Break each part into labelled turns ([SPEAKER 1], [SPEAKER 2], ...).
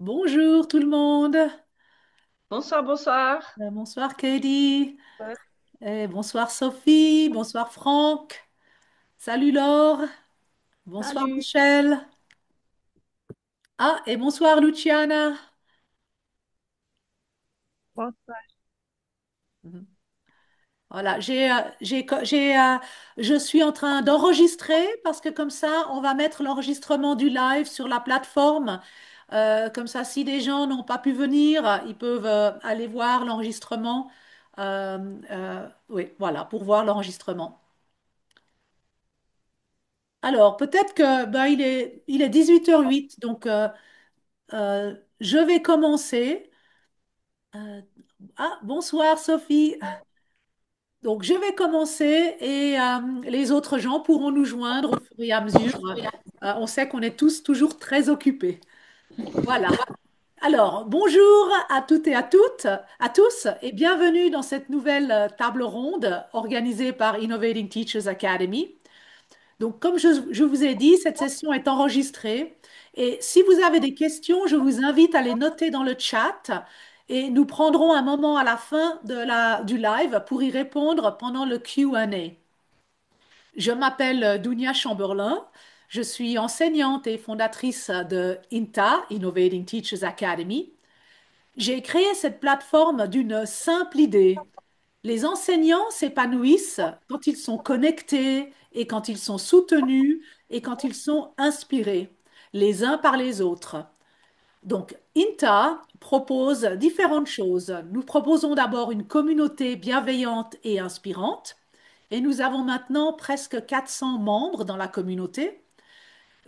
[SPEAKER 1] Bonjour tout le monde.
[SPEAKER 2] Bonsoir, bonsoir.
[SPEAKER 1] Bonsoir Katie. Bonsoir Sophie. Bonsoir Franck. Salut Laure. Bonsoir
[SPEAKER 2] Salut.
[SPEAKER 1] Michel. Ah, et bonsoir Luciana.
[SPEAKER 2] Bonsoir.
[SPEAKER 1] Mhm. Voilà, je suis en train d'enregistrer parce que comme ça, on va mettre l'enregistrement du live sur la plateforme. Comme ça, si des gens n'ont pas pu venir, ils peuvent aller voir l'enregistrement. Oui, voilà, pour voir l'enregistrement. Alors, peut-être que ben, il est 18h08, donc je vais commencer. Euh, bonsoir Sophie. Donc, je vais commencer et les autres gens pourront nous joindre au fur et à mesure. On sait qu'on est tous toujours très occupés. Voilà. Alors, bonjour à toutes et à tous, et bienvenue dans cette nouvelle table ronde organisée par Innovating Teachers Academy. Donc, comme je vous ai dit, cette session est enregistrée. Et si vous avez des questions, je vous invite à les noter dans le chat. Et nous prendrons un moment à la fin du live pour y répondre pendant le Q&A. Je m'appelle Dounia Chamberlain. Je suis enseignante et fondatrice de INTA, Innovating Teachers Academy. J'ai créé cette plateforme d'une simple idée. Les enseignants s'épanouissent quand ils sont connectés et quand ils sont soutenus et quand ils sont inspirés les uns par les autres. Donc, INTA propose différentes choses. Nous proposons d'abord une communauté bienveillante et inspirante et nous avons maintenant presque 400 membres dans la communauté.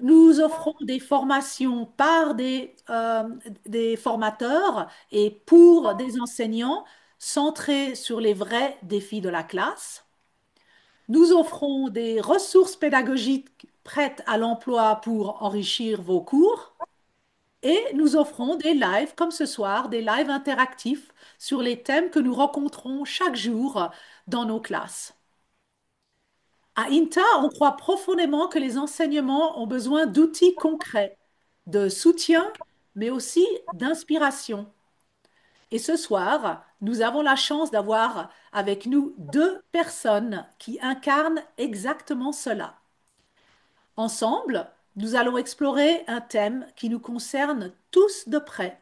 [SPEAKER 1] Nous offrons des formations par des formateurs et pour des enseignants centrés sur les vrais défis de la classe. Nous offrons des ressources pédagogiques prêtes à l'emploi pour enrichir vos cours. Et nous offrons des lives comme ce soir, des lives interactifs sur les thèmes que nous rencontrons chaque jour dans nos classes. À INTA, on croit profondément que les enseignements ont besoin d'outils concrets, de soutien, mais aussi d'inspiration. Et ce soir, nous avons la chance d'avoir avec nous deux personnes qui incarnent exactement cela. Ensemble, nous allons explorer un thème qui nous concerne tous de près.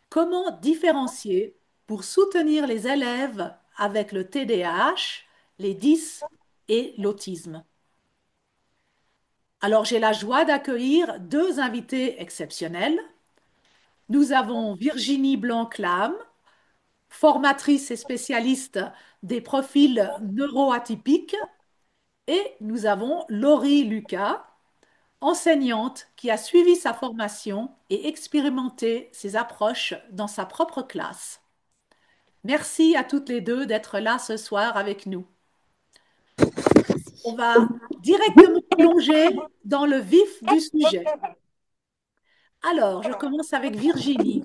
[SPEAKER 1] Comment différencier pour soutenir les élèves avec le TDAH, les 10 et l'autisme? Alors, j'ai la joie d'accueillir deux invités exceptionnels. Nous avons Virginie Blanc-Clame, formatrice et spécialiste des profils neuroatypiques, et nous avons Laurie Lucas, enseignante qui a suivi sa formation et expérimenté ses approches dans sa propre classe. Merci à toutes les deux d'être là ce soir avec nous. On va directement plonger dans le vif du sujet. Alors, je commence avec Virginie.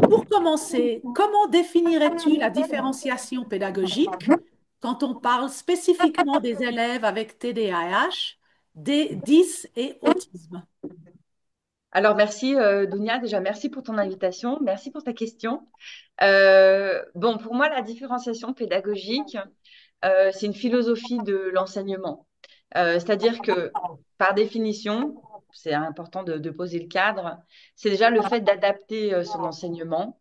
[SPEAKER 1] Pour commencer, comment définirais-tu la différenciation pédagogique quand on parle spécifiquement des élèves avec TDAH, des 10 et autisme?
[SPEAKER 2] Alors, merci, Dounia. Déjà, merci pour ton invitation. Merci pour ta question. Bon, pour moi, la différenciation pédagogique, c'est une philosophie de l'enseignement. C'est-à-dire que, par définition, c'est important de poser le cadre, c'est déjà le fait d'adapter son enseignement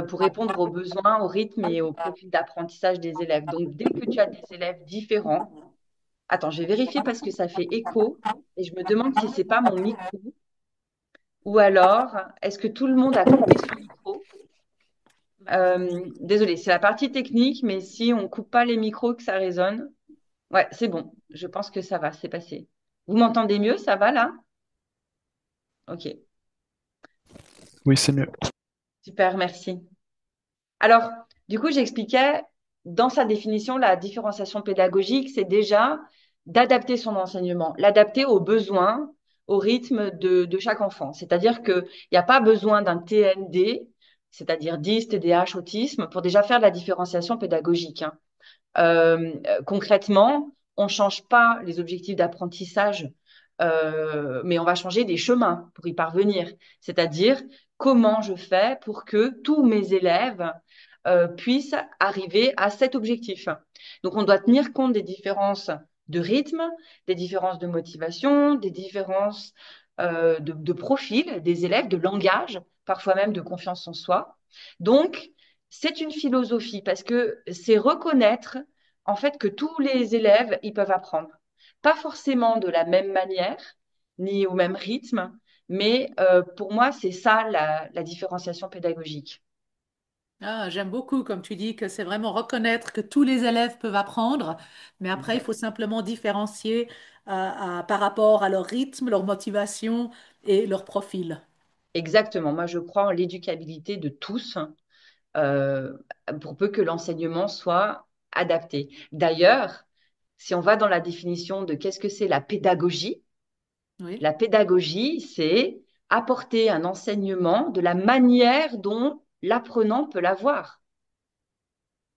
[SPEAKER 2] pour répondre aux besoins, au rythme et au profil d'apprentissage des élèves. Donc, dès que tu as des élèves différents, attends, je vais vérifier parce que ça fait écho et je me demande si c'est pas mon micro ou alors est-ce que tout le monde a coupé son micro? Désolée, c'est la partie technique, mais si on coupe pas les micros que ça résonne, ouais, c'est bon. Je pense que ça va, c'est passé. Vous m'entendez mieux? Ça va là? Ok,
[SPEAKER 3] Oui, c'est mieux.
[SPEAKER 2] super, merci. Alors, du coup, j'expliquais dans sa définition, la différenciation pédagogique, c'est déjà d'adapter son enseignement, l'adapter aux besoins, au rythme de chaque enfant. C'est-à-dire qu'il n'y a pas besoin d'un TND, c'est-à-dire 10, TDAH, autisme, pour déjà faire de la différenciation pédagogique, hein. Concrètement, on ne change pas les objectifs d'apprentissage mais on va changer des chemins pour y parvenir. C'est-à-dire comment je fais pour que tous mes élèves puissent arriver à cet objectif. Donc, on doit tenir compte des différences de rythme, des différences de motivation, des différences de profil des élèves, de langage, parfois même de confiance en soi. Donc, c'est une philosophie parce que c'est reconnaître en fait que tous les élèves, ils peuvent apprendre. Pas forcément de la même manière, ni au même rythme, mais pour moi, c'est ça la différenciation pédagogique.
[SPEAKER 1] Ah, j'aime beaucoup, comme tu dis, que c'est vraiment reconnaître que tous les élèves peuvent apprendre, mais après, il faut
[SPEAKER 2] Exact.
[SPEAKER 1] simplement différencier par rapport à leur rythme, leur motivation et leur profil.
[SPEAKER 2] Exactement. Moi, je crois en l'éducabilité de tous, euh, pour peu que l'enseignement soit adapté. D'ailleurs, si on va dans la définition de qu'est-ce que c'est
[SPEAKER 1] Oui,
[SPEAKER 2] la pédagogie, c'est apporter un enseignement de la manière dont l'apprenant peut l'avoir.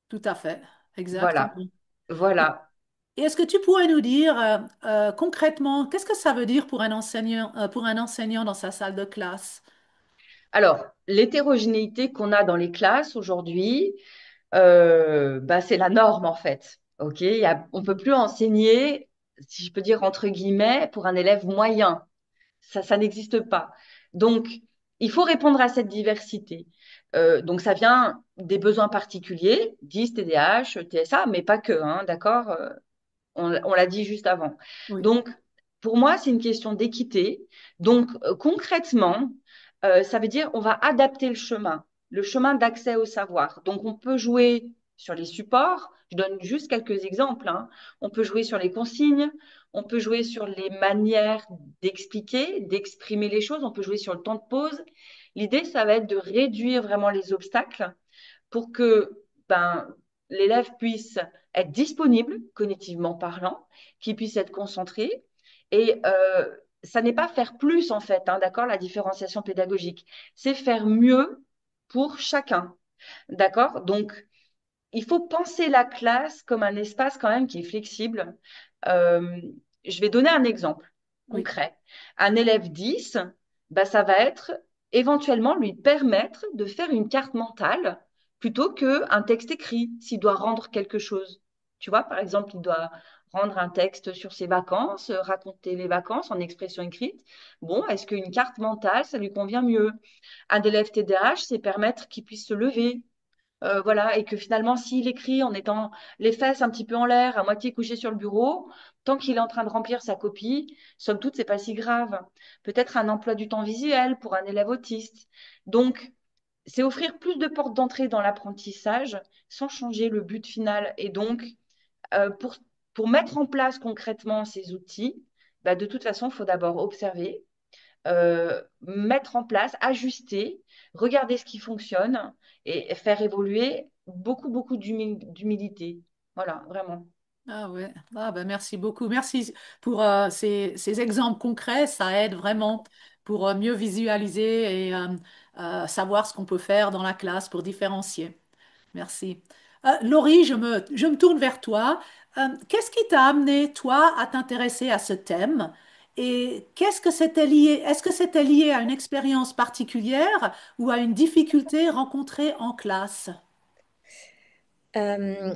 [SPEAKER 1] tout à fait, exactement.
[SPEAKER 2] Voilà,
[SPEAKER 1] Et,
[SPEAKER 2] voilà.
[SPEAKER 1] et est-ce que tu pourrais nous dire concrètement, qu'est-ce que ça veut dire pour un enseignant dans sa salle de classe?
[SPEAKER 2] Alors, l'hétérogénéité qu'on a dans les classes aujourd'hui, bah, c'est la norme en fait. Ok, on peut
[SPEAKER 1] Mhm.
[SPEAKER 2] plus enseigner, si je peux dire entre guillemets, pour un élève moyen. Ça n'existe pas. Donc, il faut répondre à cette diversité. Donc, ça vient des besoins particuliers, 10, TDAH, TSA, mais pas que, hein, d'accord? On l'a dit juste avant.
[SPEAKER 1] Oui,
[SPEAKER 2] Donc, pour moi, c'est une question d'équité. Donc, concrètement, ça veut dire on va adapter le chemin d'accès au savoir. Donc, on peut jouer sur les supports. Je donne juste quelques exemples, hein. On peut jouer sur les consignes, on peut jouer sur les manières d'expliquer, d'exprimer les choses, on peut jouer sur le temps de pause. L'idée, ça va être de réduire vraiment les obstacles pour que ben, l'élève puisse être disponible, cognitivement parlant, qu'il puisse être concentré. Et ça n'est pas faire plus, en fait, hein, d'accord, la différenciation pédagogique. C'est faire mieux pour chacun, d'accord? Donc, il faut penser la classe comme un espace quand même qui est flexible. Euh, je vais donner un exemple
[SPEAKER 1] oui.
[SPEAKER 2] concret. Un élève 10, bah, ça va être éventuellement lui permettre de faire une carte mentale plutôt qu'un texte écrit s'il doit rendre quelque chose. Tu vois, par exemple, il doit rendre un texte sur ses vacances, raconter les vacances en expression écrite. Bon, est-ce qu'une carte mentale, ça lui convient mieux? Un élève TDAH, c'est permettre qu'il puisse se lever, voilà, et que finalement, s'il écrit en étant les fesses un petit peu en l'air, à moitié couché sur le bureau, tant qu'il est en train de remplir sa copie, somme toute, c'est pas si grave. Peut-être un emploi du temps visuel pour un élève autiste. Donc, c'est offrir plus de portes d'entrée dans l'apprentissage sans changer le but final. Et donc, euh, pour, pour mettre en place concrètement ces outils, bah, de toute façon, il faut d'abord observer, mettre en place, ajuster, regarder ce qui fonctionne et faire évoluer beaucoup, beaucoup d'humilité. Voilà, vraiment.
[SPEAKER 1] Ah ouais, ah ben merci beaucoup. Merci pour ces exemples concrets. Ça aide vraiment pour mieux visualiser et savoir ce qu'on peut faire dans la classe pour différencier. Merci. Laurie, je me tourne vers toi. Qu'est-ce qui t'a amené, toi, à t'intéresser à ce thème? Et qu'est-ce que c'était lié? Est-ce que c'était lié à une expérience particulière ou à une difficulté rencontrée en classe?
[SPEAKER 4] Euh,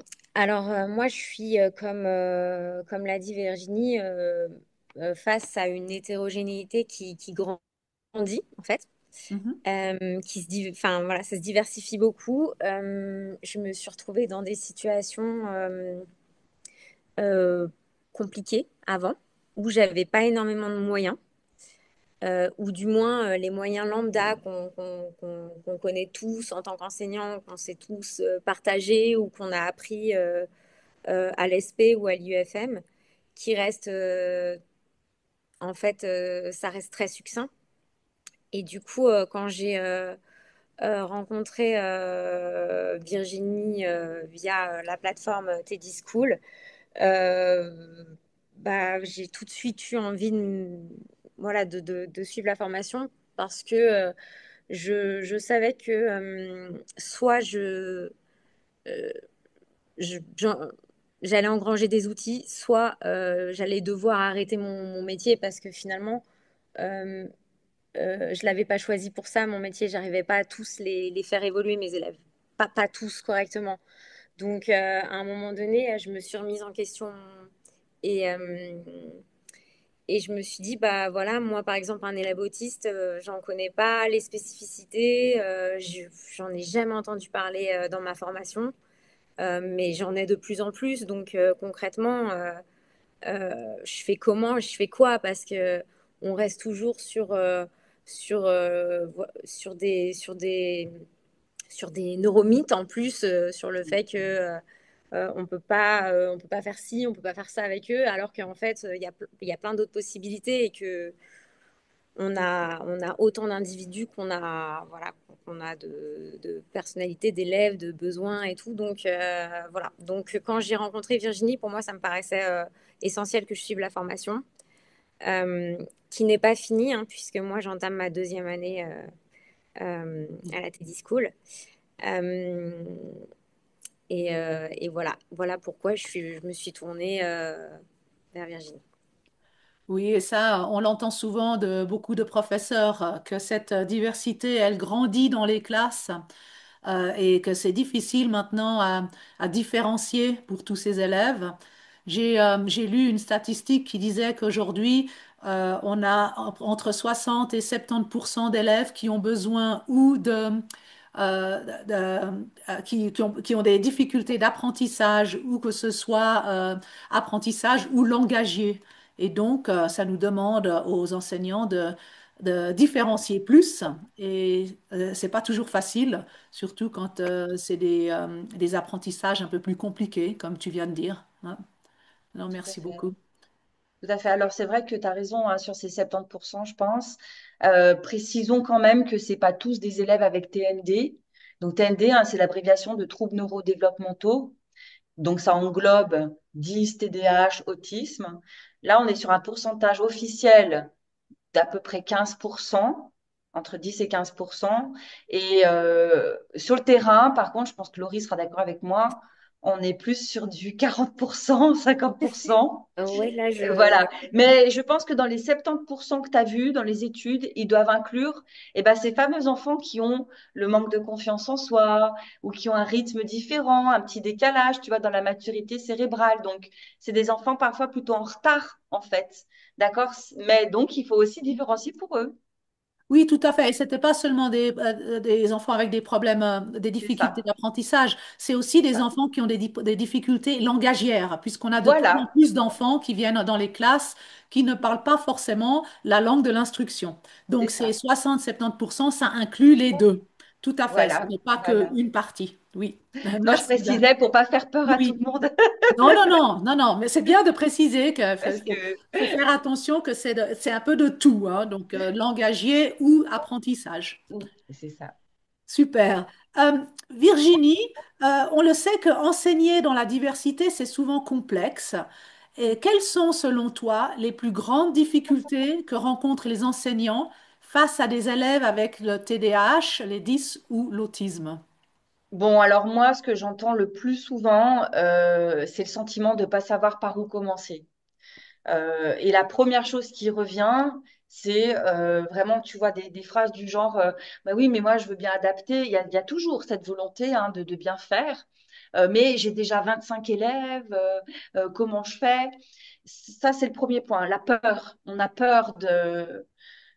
[SPEAKER 4] moi, je suis, comme l'a dit Virginie, face à une hétérogénéité qui grandit, en fait,
[SPEAKER 1] Mhm.
[SPEAKER 4] enfin, voilà, ça se diversifie beaucoup. Je me suis retrouvée dans des situations euh, compliquées avant, où j'avais pas énormément de moyens. Ou du moins les moyens lambda qu'on connaît tous en tant qu'enseignants, qu'on sait tous partager ou qu'on a appris à l'ESP ou à l'IUFM, qui reste, en fait, ça reste très succinct. Et du coup, quand j'ai rencontré Virginie via la plateforme Teddy School, euh, bah, j'ai tout de suite eu envie voilà, de suivre la formation parce que je savais que soit euh, je- j'allais engranger des outils, soit j'allais devoir arrêter mon métier parce que finalement, euh, je l'avais pas choisi pour ça, mon métier. J'arrivais pas à tous les faire évoluer, mes élèves. Pas tous correctement. Donc, à un moment donné, je me suis remise en question et, et je me suis dit, bah voilà, moi par exemple, un élève autiste, j'en connais pas les spécificités, j'en ai jamais entendu parler dans ma formation, mais j'en ai de plus en plus. Donc concrètement, je fais comment, je fais quoi? Parce que on reste toujours sur des neuromythes en plus, sur le fait que on peut pas faire ci, on peut pas faire ça avec eux, alors qu'en fait, il y a plein d'autres possibilités et que on a autant d'individus qu'on a, voilà, qu'on a de personnalités, d'élèves, de besoins et tout. Donc, voilà. Donc, quand j'ai rencontré Virginie, pour moi, ça me paraissait essentiel que je suive la formation, euh, qui n'est pas finie, hein, puisque moi, j'entame ma deuxième année à la Teddy School. Euh, et voilà, voilà pourquoi je me suis tournée vers Virginie.
[SPEAKER 1] Oui, et ça, on l'entend souvent de beaucoup de professeurs, que cette diversité, elle grandit dans les classes, et que c'est difficile maintenant à différencier pour tous ces élèves. J'ai lu une statistique qui disait qu'aujourd'hui, on a entre 60 et 70% d'élèves qui ont besoin ou qui ont des difficultés d'apprentissage, ou que ce soit apprentissage ou langagier. Et donc, ça nous demande aux enseignants de différencier plus. Et c'est pas toujours facile, surtout quand c'est des apprentissages un peu plus compliqués, comme tu viens de dire, hein. Non,
[SPEAKER 2] Tout à
[SPEAKER 1] merci
[SPEAKER 2] fait.
[SPEAKER 1] beaucoup.
[SPEAKER 2] Tout à fait. Alors, c'est vrai que tu as raison hein, sur ces 70%, je pense. Précisons quand même que c'est pas tous des élèves avec TND. Donc, TND, hein, c'est l'abréviation de troubles neurodéveloppementaux. Donc, ça englobe 10, TDAH, autisme. Là, on est sur un pourcentage officiel d'à peu près 15%, entre 10 et 15%. Et sur le terrain, par contre, je pense que Laurie sera d'accord avec moi, on est plus sur du 40%, 50%.
[SPEAKER 4] Ouais, là,
[SPEAKER 2] Voilà. Mais je pense que dans les 70% que tu as vus dans les études, ils doivent inclure ces fameux enfants qui ont le manque de confiance en soi ou qui ont un rythme différent, un petit décalage, tu vois, dans la maturité cérébrale. Donc, c'est des enfants parfois plutôt en retard, en fait. D'accord? Mais donc, il faut aussi différencier pour eux.
[SPEAKER 1] Oui, tout à fait. Et c'était pas seulement des enfants avec des problèmes, des
[SPEAKER 2] C'est
[SPEAKER 1] difficultés
[SPEAKER 2] ça.
[SPEAKER 1] d'apprentissage, c'est aussi
[SPEAKER 2] C'est
[SPEAKER 1] des
[SPEAKER 2] ça.
[SPEAKER 1] enfants qui ont des difficultés langagières, puisqu'on a de plus en
[SPEAKER 2] Voilà.
[SPEAKER 1] plus d'enfants qui viennent dans les classes qui ne parlent pas forcément la langue de l'instruction.
[SPEAKER 2] C'est
[SPEAKER 1] Donc, ces
[SPEAKER 2] ça.
[SPEAKER 1] 60-70%, ça inclut les deux. Tout à fait. Ce
[SPEAKER 2] Voilà.
[SPEAKER 1] n'est pas
[SPEAKER 2] Voilà.
[SPEAKER 1] qu'une partie. Oui.
[SPEAKER 2] Non, je
[SPEAKER 1] Merci.
[SPEAKER 2] précisais pour pas faire peur à tout
[SPEAKER 1] Oui.
[SPEAKER 2] le monde.
[SPEAKER 1] Non, non, non, non, non, mais c'est bien de préciser qu'il
[SPEAKER 2] Parce
[SPEAKER 1] faut,
[SPEAKER 2] que
[SPEAKER 1] faut faire attention que c'est un peu de tout, hein, donc langagier ou apprentissage.
[SPEAKER 2] oui, c'est ça.
[SPEAKER 1] Super. Virginie, on le sait que enseigner dans la diversité, c'est souvent complexe. Et quelles sont, selon toi, les plus grandes difficultés que rencontrent les enseignants face à des élèves avec le TDAH, les 10 ou l'autisme?
[SPEAKER 2] Bon, alors moi, ce que j'entends le plus souvent, c'est le sentiment de ne pas savoir par où commencer. Et la première chose qui revient, c'est vraiment, tu vois, des phrases du genre, bah oui, mais moi, je veux bien adapter. Il y a toujours cette volonté hein, de bien faire. Mais j'ai déjà 25 élèves, comment je fais? Ça, c'est le premier point, la peur. On a peur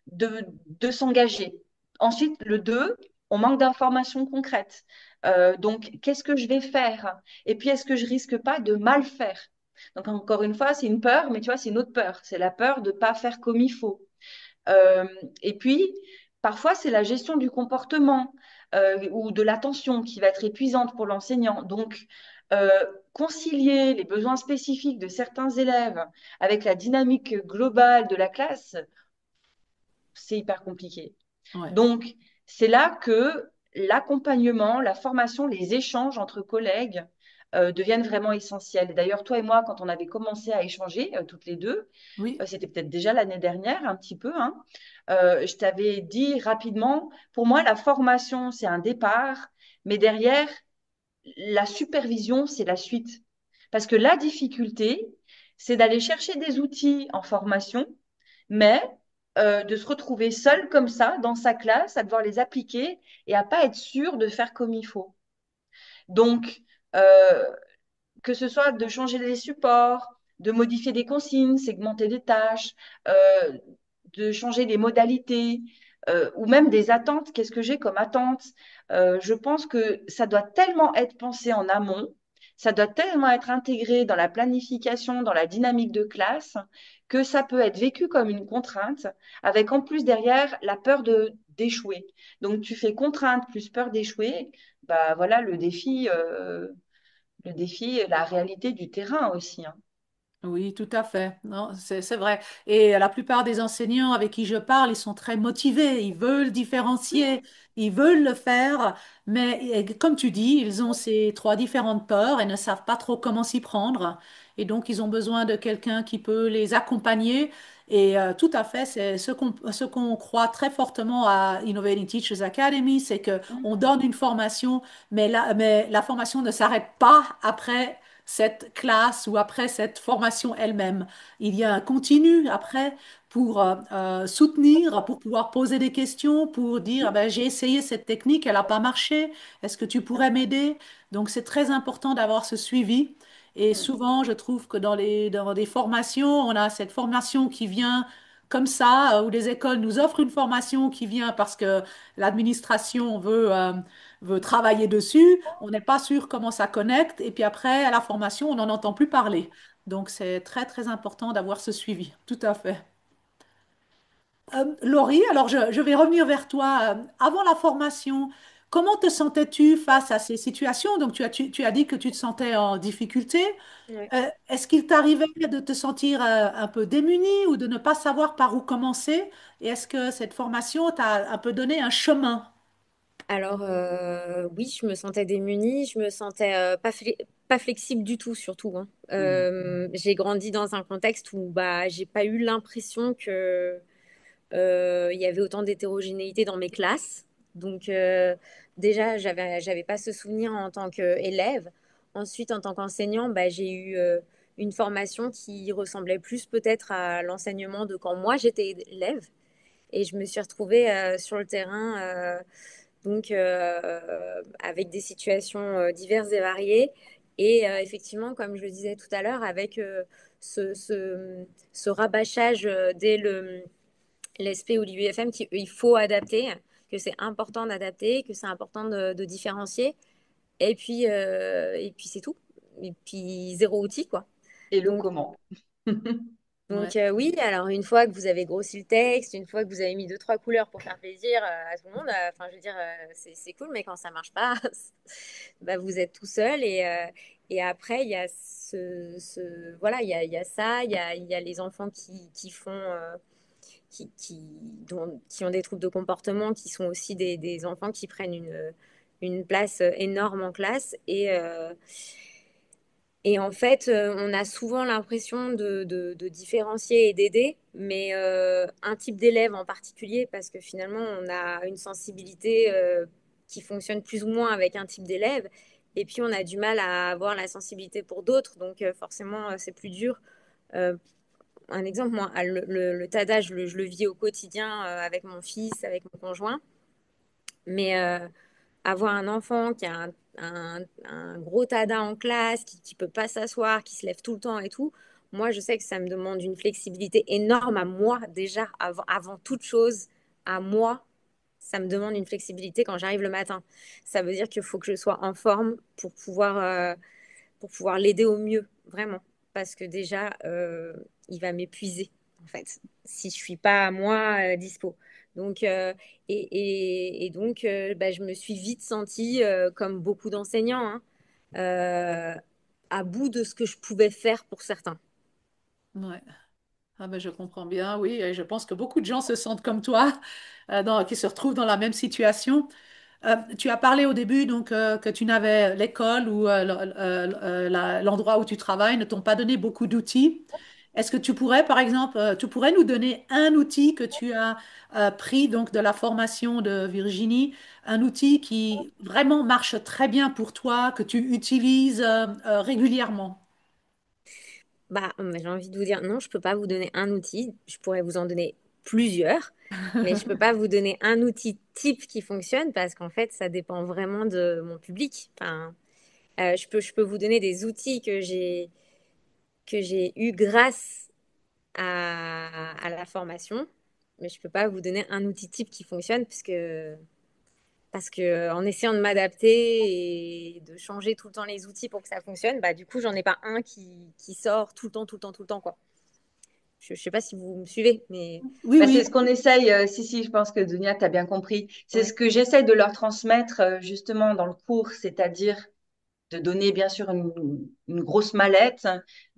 [SPEAKER 2] de s'engager. Ensuite, le 2, on manque d'informations concrètes. Donc, qu'est-ce que je vais faire? Et puis, est-ce que je risque pas de mal faire? Donc, encore une fois, c'est une peur, mais tu vois, c'est une autre peur. C'est la peur de ne pas faire comme il faut. Euh, et puis, parfois, c'est la gestion du comportement ou de l'attention qui va être épuisante pour l'enseignant. Donc, euh, concilier les besoins spécifiques de certains élèves avec la dynamique globale de la classe, c'est hyper compliqué.
[SPEAKER 1] Ouais.
[SPEAKER 2] Donc, c'est là que l'accompagnement, la formation, les échanges entre collègues deviennent vraiment essentiels. D'ailleurs, toi et moi, quand on avait commencé à échanger toutes les deux,
[SPEAKER 1] Oui.
[SPEAKER 2] c'était peut-être déjà l'année dernière, un petit peu, hein, je t'avais dit rapidement, pour moi, la formation, c'est un départ, mais derrière, la supervision, c'est la suite. Parce que la difficulté, c'est d'aller chercher des outils en formation, mais de se retrouver seul comme ça dans sa classe, à devoir les appliquer et à pas être sûr de faire comme il faut. Donc, euh, que ce soit de changer les supports, de modifier des consignes, segmenter des tâches, euh, de changer les modalités, ou même des attentes. Qu'est-ce que j'ai comme attente? Je pense que ça doit tellement être pensé en amont, ça doit tellement être intégré dans la planification, dans la dynamique de classe, que ça peut être vécu comme une contrainte, avec en plus derrière la peur d'échouer. Donc tu fais contrainte plus peur d'échouer, bah voilà le défi et la réalité du terrain aussi, hein.
[SPEAKER 1] Oui, tout à fait. Non, c'est vrai. Et la plupart des enseignants avec qui je parle, ils sont très motivés. Ils veulent différencier, ils veulent le faire. Mais comme tu dis, ils ont ces trois différentes peurs et ne savent pas trop comment s'y prendre. Et donc, ils ont besoin de quelqu'un qui peut les accompagner. Et tout à fait, c'est ce qu'on croit très fortement à Innovating Teachers Academy, c'est que on donne une formation, mais la formation ne s'arrête pas après cette classe ou après cette formation elle-même. Il y a un continu après pour soutenir, pour pouvoir poser des questions, pour dire, ah ben, j'ai essayé cette technique, elle n'a pas marché, est-ce que tu pourrais m'aider? Donc c'est très important d'avoir ce suivi. Et
[SPEAKER 2] Mm.
[SPEAKER 1] souvent, je trouve que dans des formations, on a cette formation qui vient comme ça, où les écoles nous offrent une formation qui vient parce que l'administration veut travailler dessus. On n'est pas sûr comment ça connecte. Et puis après, à la formation, on n'en entend plus parler. Donc, c'est très, très important d'avoir ce suivi. Tout à fait. Laurie, alors je vais revenir vers toi. Avant la formation, comment te sentais-tu face à ces situations? Donc, tu as dit que tu te sentais en difficulté.
[SPEAKER 4] Ouais.
[SPEAKER 1] Est-ce qu'il t'arrivait de te sentir un peu démuni ou de ne pas savoir par où commencer? Et est-ce que cette formation t'a un peu donné un chemin?
[SPEAKER 4] Alors, oui, je me sentais démunie, je me sentais pas flexible du tout, surtout, hein.
[SPEAKER 2] Mm.
[SPEAKER 4] J'ai grandi dans un contexte où bah, j'ai pas eu l'impression que il y avait autant d'hétérogénéité dans mes classes. Donc, déjà, j'avais pas ce souvenir en tant qu'élève. Ensuite, en tant qu'enseignant, bah, j'ai eu une formation qui ressemblait plus peut-être à l'enseignement de quand moi j'étais élève. Et je me suis retrouvée sur le terrain, avec des situations diverses et variées. Et effectivement, comme je le disais tout à l'heure, avec ce rabâchage dès l'ESP ou l'IUFM qu'il faut adapter, que c'est important d'adapter, que c'est important de différencier. Et puis c'est tout. Et puis zéro outil, quoi.
[SPEAKER 2] Et le
[SPEAKER 4] Donc,
[SPEAKER 2] comment?
[SPEAKER 1] Ouais.
[SPEAKER 4] oui, alors une fois que vous avez grossi le texte, une fois que vous avez mis deux, trois couleurs pour faire plaisir à tout le monde, enfin je veux dire, c'est cool, mais quand ça marche pas, bah, vous êtes tout seul. Et après, il y a voilà, il y a ça, il y a les enfants qui font, qui ont des troubles de comportement, qui sont aussi des enfants qui prennent une place énorme en classe. Et en fait, on a souvent l'impression de différencier et d'aider, mais un type d'élève en particulier, parce que finalement, on a une sensibilité qui fonctionne plus ou moins avec un type d'élève, et puis on a du mal à avoir la sensibilité pour d'autres, donc forcément, c'est plus dur. Euh, un exemple, moi, le TADA, je le vis au quotidien avec mon fils, avec mon conjoint, mais avoir un enfant qui a un gros tada en classe, qui peut pas s'asseoir, qui se lève tout le temps et tout, moi, je sais que ça me demande une flexibilité énorme à moi, déjà, avant toute chose, à moi, ça me demande une flexibilité quand j'arrive le matin. Ça veut dire qu'il faut que je sois en forme pour pouvoir l'aider au mieux, vraiment. Parce que déjà, il va m'épuiser, en fait, si je suis pas, moi, dispo. Donc, et donc, bah, je me suis vite sentie, comme beaucoup d'enseignants, hein, euh, à bout de ce que je pouvais faire pour certains.
[SPEAKER 1] Ouais. Ah ben, je comprends bien, oui, et je pense que beaucoup de gens se sentent comme toi, qui se retrouvent dans la même situation. Tu as parlé au début donc que tu n'avais l'école ou l'endroit où tu travailles ne t'ont pas donné beaucoup d'outils. Est-ce que tu pourrais, par exemple, tu pourrais nous donner un outil que tu as pris donc de la formation de Virginie, un outil qui vraiment marche très bien pour toi, que tu utilises régulièrement?
[SPEAKER 4] Bah, j'ai envie de vous dire, non, je peux pas vous donner un outil. Je pourrais vous en donner plusieurs, mais je peux pas vous donner un outil type qui fonctionne parce qu'en fait, ça dépend vraiment de mon public. Enfin, je peux vous donner des outils que j'ai eu grâce à la formation, mais je peux pas vous donner un outil type qui fonctionne parce que en essayant de m'adapter et de changer tout le temps les outils pour que ça fonctionne, bah du coup, j'en ai pas un qui sort tout le temps, tout le temps, tout le temps, quoi. Je sais pas si vous me suivez, mais
[SPEAKER 1] Oui,
[SPEAKER 2] Bah,
[SPEAKER 1] oui,
[SPEAKER 2] c'est ce qu'on essaye, si, je pense que Dunia, tu as bien compris. C'est ce
[SPEAKER 4] ouais.
[SPEAKER 2] que j'essaye de leur transmettre justement dans le cours, c'est-à-dire de donner bien sûr une grosse mallette,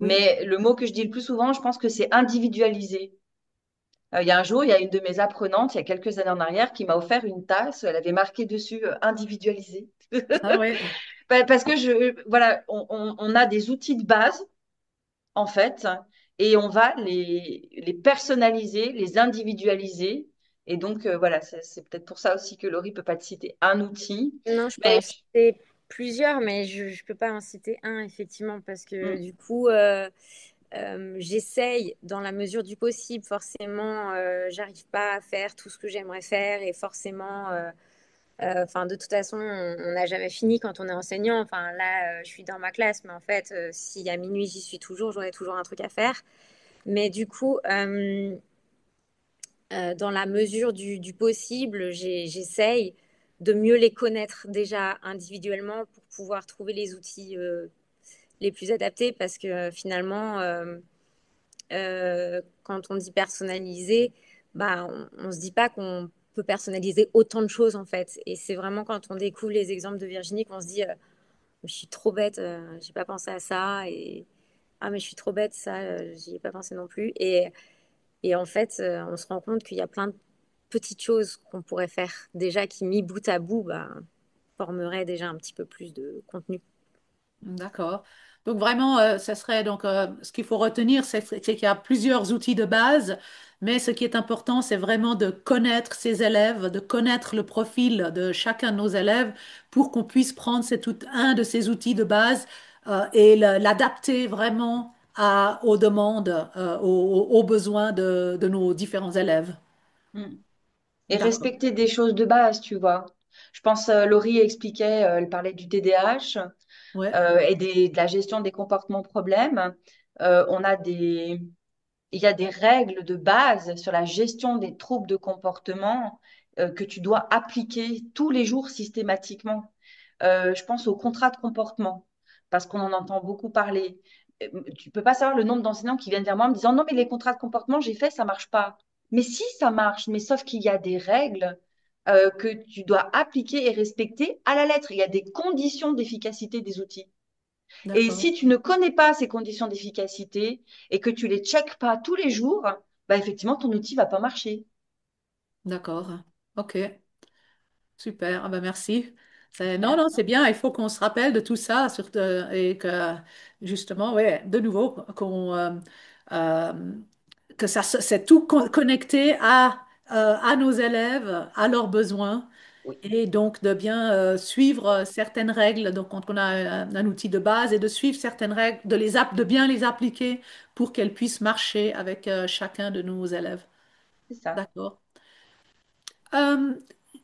[SPEAKER 1] oui.
[SPEAKER 2] mais le mot que je dis le plus souvent, je pense que c'est individualisé. Il y a un jour, il y a une de mes apprenantes, il y a quelques années en arrière, qui m'a offert une tasse, elle avait marqué dessus individualisé.
[SPEAKER 1] Ah ouais,
[SPEAKER 2] Parce que voilà, on a des outils de base en fait, et on va les personnaliser, les individualiser. Et donc, voilà, c'est peut-être pour ça aussi que Laurie peut pas te citer un outil.
[SPEAKER 4] Non, je peux
[SPEAKER 2] Mais
[SPEAKER 4] en citer plusieurs, mais je peux pas en citer un, effectivement, parce que
[SPEAKER 2] mm,
[SPEAKER 4] du coup, j'essaye dans la mesure du possible. Forcément, j'arrive pas à faire tout ce que j'aimerais faire et forcément, enfin, de toute façon, on n'a jamais fini quand on est enseignant. Enfin, là, je suis dans ma classe, mais en fait, si à minuit j'y suis toujours, j'aurai toujours un truc à faire. Mais du coup, dans la mesure du possible, j'essaye de mieux les connaître déjà individuellement pour pouvoir trouver les outils les plus adaptés parce que finalement, quand on dit personnaliser, bah, on se dit pas qu'on peut personnaliser autant de choses en fait. Et c'est vraiment quand on découvre les exemples de Virginie qu'on se dit je suis trop bête, j'ai pas pensé à ça et ah mais je suis trop bête, ça j'y ai pas pensé non plus. Et en fait, on se rend compte qu'il y a plein de petites choses qu'on pourrait faire déjà qui, mis bout à bout, bah, formeraient déjà un petit peu plus de contenu.
[SPEAKER 1] d'accord. Donc vraiment, ça serait donc ce qu'il faut retenir, c'est qu'il y a plusieurs outils de base, mais ce qui est important, c'est vraiment de connaître ses élèves, de connaître le profil de chacun de nos élèves pour qu'on puisse prendre un de ces outils de base et l'adapter vraiment aux demandes, aux besoins de nos différents élèves.
[SPEAKER 2] mm. Et
[SPEAKER 1] D'accord.
[SPEAKER 2] respecter des choses de base, tu vois. Je pense, Laurie expliquait, elle parlait du TDAH
[SPEAKER 1] Ouais.
[SPEAKER 2] et de la gestion des comportements problèmes. On a il y a des règles de base sur la gestion des troubles de comportement que tu dois appliquer tous les jours systématiquement. Je pense au contrat de comportement, parce qu'on en entend beaucoup parler. Tu peux pas savoir le nombre d'enseignants qui viennent vers moi en me disant non, mais les contrats de comportement, j'ai fait, ça marche pas. Mais si, ça marche, mais sauf qu'il y a des règles que tu dois appliquer et respecter à la lettre. Il y a des conditions d'efficacité des outils. Et
[SPEAKER 1] D'accord.
[SPEAKER 2] si tu ne connais pas ces conditions d'efficacité et que tu les checkes pas tous les jours, bah effectivement, ton outil va pas marcher.
[SPEAKER 1] D'accord. OK. Super, ah ben merci. Non,
[SPEAKER 2] Bien.
[SPEAKER 1] non, c'est bien, il faut qu'on se rappelle de tout ça surtout, et que justement, ouais, de nouveau, euh, que c'est tout connecté à nos élèves, à leurs besoins,
[SPEAKER 2] Oui,
[SPEAKER 1] et donc de bien suivre certaines règles, donc quand on a un outil de base, et de suivre certaines règles, de bien les appliquer pour qu'elles puissent marcher avec chacun de nos élèves.
[SPEAKER 2] c'est ça.
[SPEAKER 1] D'accord. Euh,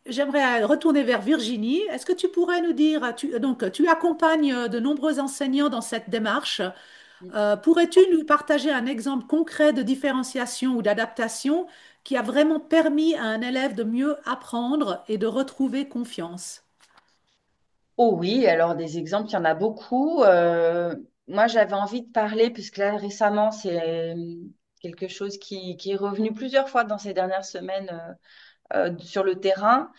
[SPEAKER 1] J'aimerais retourner vers Virginie. Est-ce que tu pourrais nous dire, donc tu accompagnes de nombreux enseignants dans cette démarche. Pourrais-tu nous partager un exemple concret de différenciation ou d'adaptation qui a vraiment permis à un élève de mieux apprendre et de retrouver confiance?
[SPEAKER 2] Oh oui, alors des exemples, il y en a beaucoup. Moi, j'avais envie de parler, puisque là, récemment, c'est quelque chose qui est revenu plusieurs fois dans ces dernières semaines sur le terrain.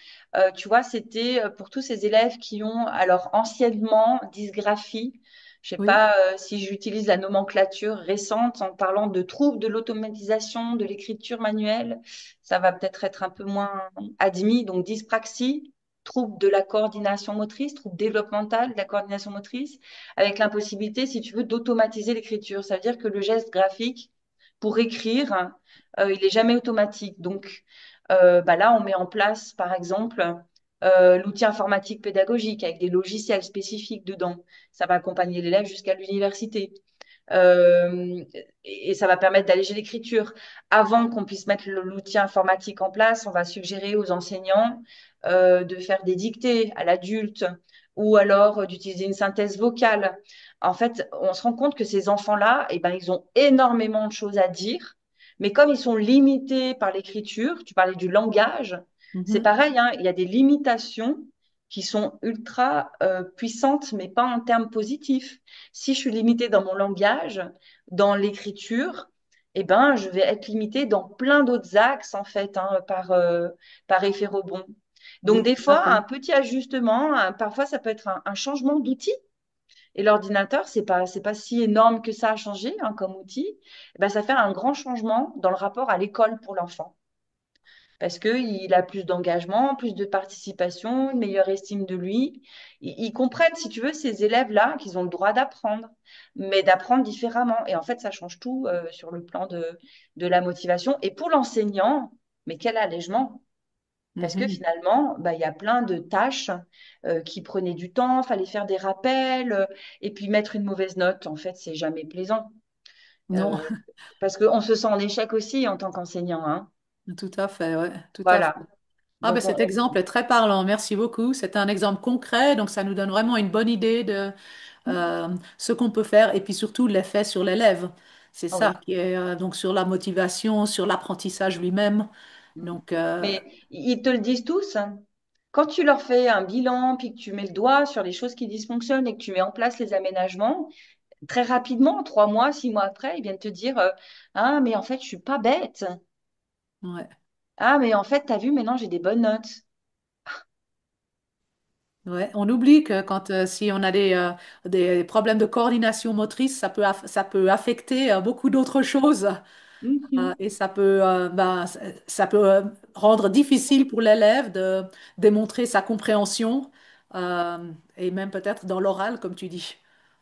[SPEAKER 2] Tu vois, c'était pour tous ces élèves qui ont, alors anciennement, dysgraphie. Je sais
[SPEAKER 1] Oui,
[SPEAKER 2] pas si j'utilise la nomenclature récente en parlant de troubles de l'automatisation, de l'écriture manuelle. Ça va peut-être être un peu moins admis. Donc, dyspraxie, trouble de la coordination motrice, trouble développemental de la coordination motrice, avec l'impossibilité, si tu veux, d'automatiser l'écriture. Ça veut dire que le geste graphique, pour écrire, il est jamais automatique. Donc, bah là, on met en place, par exemple, l'outil informatique pédagogique avec des logiciels spécifiques dedans. Ça va accompagner l'élève jusqu'à l'université. Euh, et ça va permettre d'alléger l'écriture. Avant qu'on puisse mettre l'outil informatique en place, on va suggérer aux enseignants de faire des dictées à l'adulte ou alors d'utiliser une synthèse vocale. En fait, on se rend compte que ces enfants-là, eh ben, ils ont énormément de choses à dire, mais comme ils sont limités par l'écriture, tu parlais du langage, c'est
[SPEAKER 1] Mhm.
[SPEAKER 2] pareil, hein, il y a des limitations qui sont ultra puissantes, mais pas en termes positifs. Si je suis limitée dans mon langage, dans l'écriture, eh ben, je vais être limitée dans plein d'autres axes, en fait, hein, par effet rebond. Donc,
[SPEAKER 1] Oui,
[SPEAKER 2] des
[SPEAKER 1] tout à
[SPEAKER 2] fois,
[SPEAKER 1] fait.
[SPEAKER 2] un petit ajustement, parfois, ça peut être un changement d'outil. Et l'ordinateur, c'est pas si énorme que ça a changé, hein, comme outil. Eh ben, ça fait un grand changement dans le rapport à l'école pour l'enfant parce qu'il a plus d'engagement, plus de participation, une meilleure estime de lui. Ils comprennent, si tu veux, ces élèves-là, qu'ils ont le droit d'apprendre, mais d'apprendre différemment. Et en fait, ça change tout sur le plan de la motivation. Et pour l'enseignant, mais quel allègement! Parce que
[SPEAKER 1] Mhm.
[SPEAKER 2] finalement, bah, il y a plein de tâches qui prenaient du temps, fallait faire des rappels, et puis mettre une mauvaise note, en fait, c'est jamais plaisant.
[SPEAKER 1] Non,
[SPEAKER 2] Euh, Parce qu'on se sent en échec aussi en tant qu'enseignant, hein.
[SPEAKER 1] tout à fait, ouais, tout à fait.
[SPEAKER 2] Voilà.
[SPEAKER 1] Ah ben
[SPEAKER 2] Donc,
[SPEAKER 1] cet exemple est très parlant, merci beaucoup. C'est un exemple concret, donc ça nous donne vraiment une bonne idée de ce qu'on peut faire et puis surtout l'effet sur l'élève. C'est ça
[SPEAKER 2] oui.
[SPEAKER 1] qui est donc sur la motivation, sur l'apprentissage lui-même.
[SPEAKER 2] Mm.
[SPEAKER 1] Donc
[SPEAKER 2] Mais ils te le disent tous, hein. Quand tu leur fais un bilan, puis que tu mets le doigt sur les choses qui dysfonctionnent et que tu mets en place les aménagements, très rapidement, 3 mois, 6 mois après, ils viennent te dire, ah, mais en fait, je suis pas bête.
[SPEAKER 1] ouais,
[SPEAKER 2] Ah, mais en fait, t'as vu, maintenant, j'ai des bonnes notes.
[SPEAKER 1] ouais. On oublie que quand si on a des problèmes de coordination motrice, ça peut affecter beaucoup d'autres choses.
[SPEAKER 2] Mhm.
[SPEAKER 1] Et ça peut rendre difficile pour l'élève de démontrer sa compréhension et même peut-être dans l'oral, comme tu dis.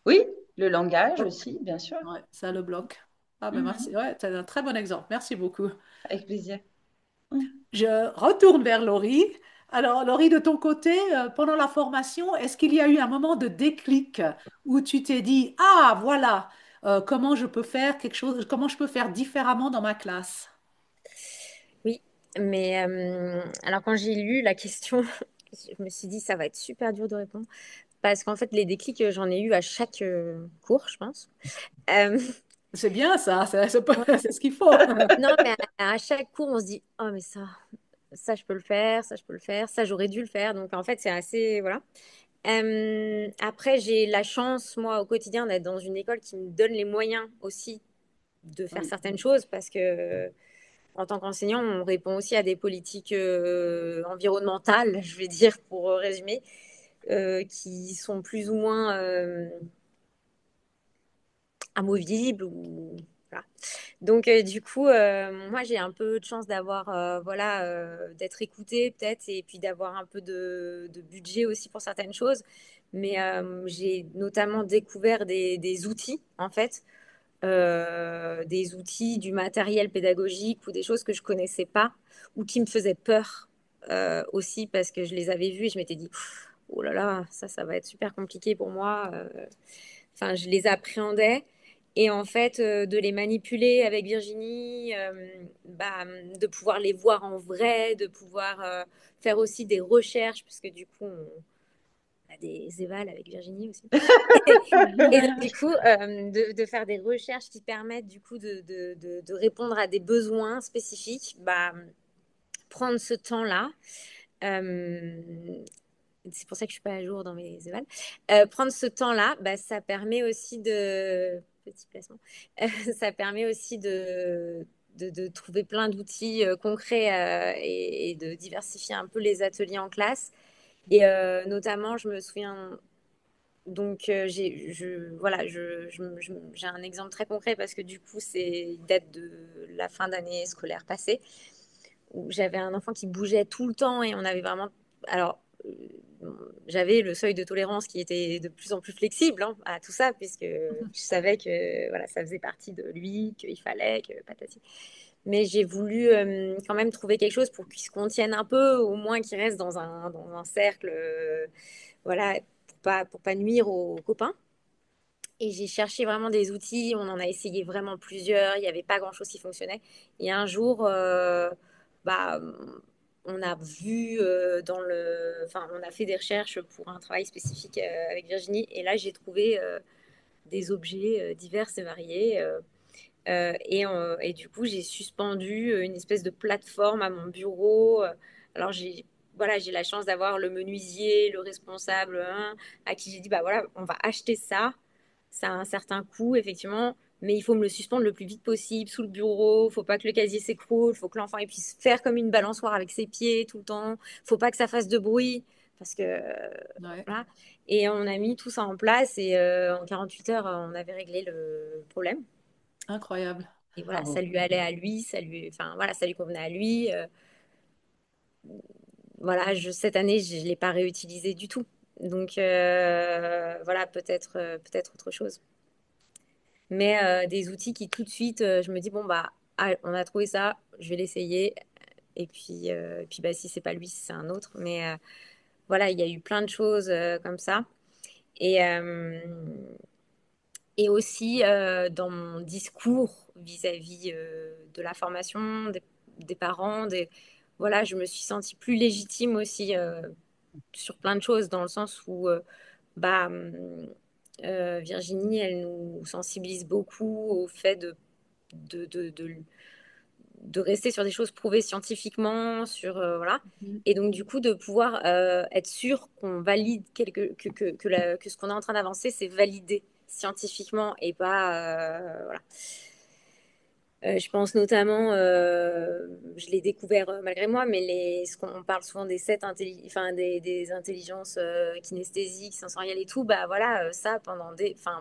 [SPEAKER 2] Oui, le langage
[SPEAKER 1] Ouais,
[SPEAKER 2] aussi, bien sûr.
[SPEAKER 1] ouais, ça le bloque. Ah ben merci.
[SPEAKER 2] Mhm.
[SPEAKER 1] Ouais, c'est un très bon exemple. Merci beaucoup.
[SPEAKER 2] Avec plaisir. Mhm.
[SPEAKER 1] Je retourne vers Laurie. Alors, Laurie, de ton côté, pendant la formation, est-ce qu'il y a eu un moment de déclic où tu t'es dit, ah, voilà, comment je peux faire quelque chose, comment je peux faire différemment dans ma classe?
[SPEAKER 4] Oui, mais alors quand j'ai lu la question, je me suis dit ça va être super dur de répondre parce qu'en fait les déclics j'en ai eu à chaque cours, je pense. Euh,
[SPEAKER 1] C'est bien ça,
[SPEAKER 4] ouais.
[SPEAKER 1] c'est ce qu'il faut.
[SPEAKER 4] Non, mais à chaque cours on se dit oh mais ça je peux le faire, ça je peux le faire, ça j'aurais dû le faire. Donc en fait c'est assez voilà. Après j'ai la chance moi au quotidien d'être dans une école qui me donne les moyens aussi de faire
[SPEAKER 2] Oui.
[SPEAKER 4] certaines choses parce que en tant qu'enseignant, on répond aussi à des politiques environnementales, je vais dire pour résumer, qui sont plus ou moins amovibles ou voilà. Donc du coup, moi j'ai un peu de chance d'avoir voilà d'être écoutée peut-être et puis d'avoir un peu de budget aussi pour certaines choses. Mais j'ai notamment découvert des outils en fait, des outils, du matériel pédagogique ou des choses que je connaissais pas ou qui me faisaient peur aussi parce que je les avais vus et je m'étais dit, oh là là, ça va être super compliqué pour moi. Enfin, je les appréhendais. Et en fait, de les manipuler avec Virginie, bah, de pouvoir les voir en vrai, de pouvoir faire aussi des recherches, parce que du coup, on a des évals avec Virginie aussi. Et donc, du coup, de faire des recherches qui permettent du coup de répondre à des besoins spécifiques, bah, prendre ce temps-là. euh, c'est pour ça que je suis pas à jour dans mes évals. Prendre ce temps-là, bah, ça permet aussi de petit placement. Ça permet aussi de trouver plein d'outils concrets et de diversifier un peu les ateliers en classe. Et notamment, je me souviens donc, voilà, j'ai un exemple très concret parce que du coup, il date de la fin d'année scolaire passée où j'avais un enfant qui bougeait tout le temps et on avait vraiment. Alors, j'avais le seuil de tolérance qui était de plus en plus flexible hein, à tout ça puisque je savais que voilà, ça faisait partie de lui, qu'il fallait, que patati. Mais j'ai voulu quand même trouver quelque chose pour qu'il se contienne un peu, au moins qu'il reste dans un cercle, voilà, pour pas nuire aux copains. Et j'ai cherché vraiment des outils, on en a essayé vraiment plusieurs, il n'y avait pas grand-chose qui fonctionnait. Et un jour, bah, on a vu enfin, on a fait des recherches pour un travail spécifique avec Virginie, et là j'ai trouvé des objets divers et variés. Et du coup, j'ai suspendu une espèce de plateforme à mon bureau. Alors, voilà, j'ai la chance d'avoir le menuisier, le responsable, hein, à qui j'ai dit, bah voilà, on va acheter ça. Ça a un certain coût, effectivement, mais il faut me le suspendre le plus vite possible sous le bureau. Faut pas que le casier s'écroule. Faut que l'enfant il puisse faire comme une balançoire avec ses pieds tout le temps. Faut pas que ça fasse de bruit parce que
[SPEAKER 1] Ouais,
[SPEAKER 4] voilà. Et on a mis tout ça en place et en 48 heures, on avait réglé le problème.
[SPEAKER 1] incroyable.
[SPEAKER 4] Et voilà, ça
[SPEAKER 1] Bravo.
[SPEAKER 4] lui allait à lui, enfin voilà, ça lui convenait à lui. Voilà, cette année, je ne l'ai pas réutilisé du tout. Donc voilà, peut-être autre chose. Mais des outils qui tout de suite, je me dis bon bah, ah, on a trouvé ça, je vais l'essayer. Et puis bah si c'est pas lui, c'est un autre. Mais voilà, il y a eu plein de choses comme ça. Et et aussi dans mon discours vis-à-vis de la formation des parents, voilà, je me suis sentie plus légitime aussi sur plein de choses, dans le sens où bah, Virginie, elle nous sensibilise beaucoup au fait de, de, de, de rester sur des choses prouvées scientifiquement, voilà.
[SPEAKER 1] Mhm.
[SPEAKER 4] Et donc, du coup, de pouvoir être sûr qu'on valide que ce qu'on est en train d'avancer, c'est validé scientifiquement et pas. Voilà. Je pense notamment, je l'ai découvert malgré moi, mais ce qu'on parle souvent des enfin, des intelligences kinesthésiques, sensorielles et tout, bah voilà, ça enfin,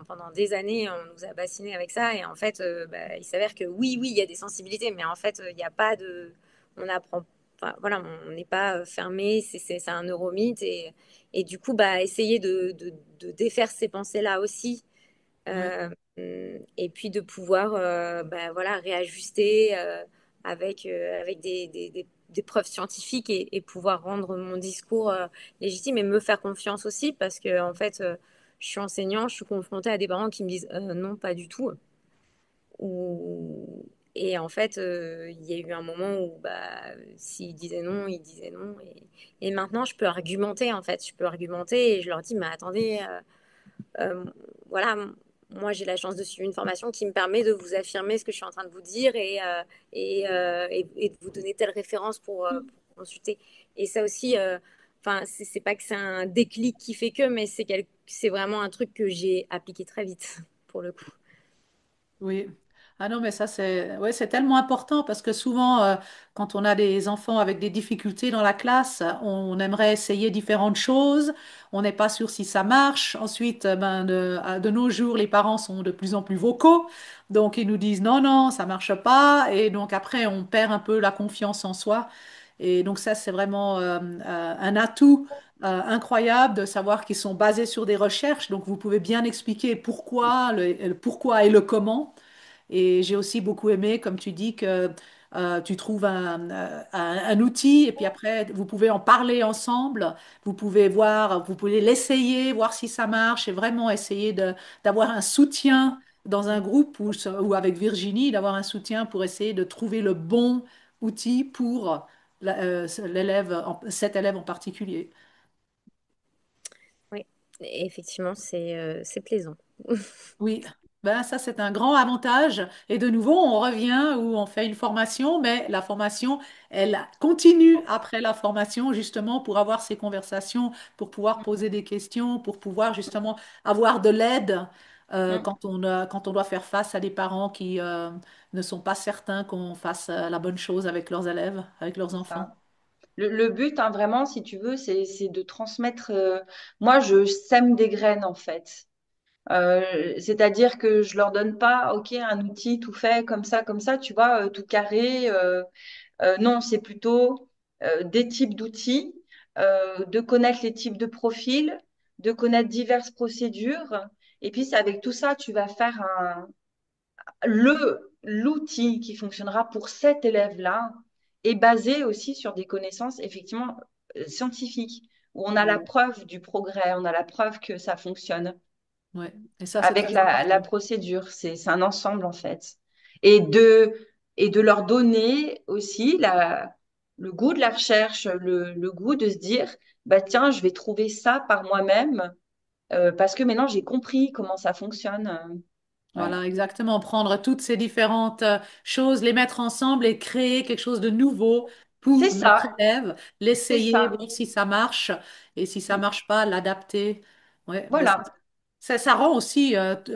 [SPEAKER 4] pendant des années, on nous a bassinés avec ça, et en fait, bah, il s'avère que oui, oui, il y a des sensibilités, mais en fait, il n'y a pas on apprend, enfin, voilà, on n'est pas fermé, c'est un neuromythe, et du coup, bah, essayer de défaire ces pensées-là aussi
[SPEAKER 1] Oui,
[SPEAKER 4] et puis de pouvoir bah, voilà, réajuster avec des preuves scientifiques et pouvoir rendre mon discours légitime et me faire confiance aussi parce que en fait, je suis enseignant, je suis confrontée à des parents qui me disent non, pas du tout. Ou... Et en fait, il y a eu un moment où bah, s'ils disaient non, ils disaient non. Et maintenant, je peux argumenter en fait. Je peux argumenter et je leur dis, mais attendez, euh, voilà, moi j'ai la chance de suivre une formation qui me permet de vous affirmer ce que je suis en train de vous dire et de vous donner telle référence pour consulter. Et ça aussi, enfin, c'est pas que c'est un déclic qui fait que, mais c'est vraiment un truc que j'ai appliqué très vite pour le coup.
[SPEAKER 1] oui. Ah non, mais ça, c'est ouais, c'est tellement important parce que souvent, quand on a des enfants avec des difficultés dans la classe, on aimerait essayer différentes choses. On n'est pas sûr si ça marche. Ensuite, ben, de nos jours, les parents sont de plus en plus vocaux. Donc, ils nous disent non, non, ça marche pas. Et donc, après, on perd un peu la confiance en soi. Et donc, ça, c'est vraiment un atout incroyable de savoir qu'ils sont basés sur des recherches. Donc, vous pouvez bien expliquer pourquoi, le pourquoi et le comment. Et j'ai aussi beaucoup aimé, comme tu dis, que tu trouves un outil et puis après, vous pouvez en parler ensemble. Vous pouvez voir, vous pouvez l'essayer, voir si ça marche et vraiment essayer d'avoir un soutien dans un groupe ou avec Virginie, d'avoir un soutien pour essayer de trouver le bon outil pour l'élève, cet élève en particulier.
[SPEAKER 4] Oui, et effectivement, c'est plaisant.
[SPEAKER 1] Oui, ben, ça c'est un grand avantage. Et de nouveau, on revient où on fait une formation, mais la formation, elle continue après la formation justement pour avoir ces conversations, pour pouvoir poser des questions, pour pouvoir justement avoir de l'aide
[SPEAKER 2] Mm,
[SPEAKER 1] quand on doit faire face à des parents qui ne sont pas certains qu'on fasse la bonne chose avec leurs élèves, avec leurs
[SPEAKER 2] c'est
[SPEAKER 1] enfants.
[SPEAKER 2] ça. Le but, hein, vraiment, si tu veux, c'est de transmettre. Moi, je sème des graines, en fait. C'est-à-dire que je leur donne pas, OK, un outil tout fait comme ça, tu vois, tout carré. Non, c'est plutôt des types d'outils, de connaître les types de profils, de connaître diverses procédures. Et puis, c'est avec tout ça, tu vas faire l'outil qui fonctionnera pour cet élève-là est basé aussi sur des connaissances effectivement scientifiques, où on a la
[SPEAKER 1] Ouais.
[SPEAKER 2] preuve du progrès, on a la preuve que ça fonctionne.
[SPEAKER 1] Ouais. Et ça, c'est
[SPEAKER 2] avec
[SPEAKER 1] très
[SPEAKER 2] la
[SPEAKER 1] important.
[SPEAKER 2] procédure. C'est un ensemble, en fait. Et de, et de leur donner aussi le goût de la recherche, le goût de se dire, bah, tiens, je vais trouver ça par moi-même, parce que maintenant, j'ai compris comment ça fonctionne. Ouais.
[SPEAKER 1] Voilà, exactement. Prendre toutes ces différentes choses, les mettre ensemble et créer quelque chose de nouveau
[SPEAKER 2] C'est
[SPEAKER 1] pour notre
[SPEAKER 2] ça,
[SPEAKER 1] élève,
[SPEAKER 2] c'est
[SPEAKER 1] l'essayer,
[SPEAKER 2] ça.
[SPEAKER 1] voir si ça marche et si ça marche pas, l'adapter. Ouais, ben
[SPEAKER 2] Voilà,
[SPEAKER 1] ça rend aussi,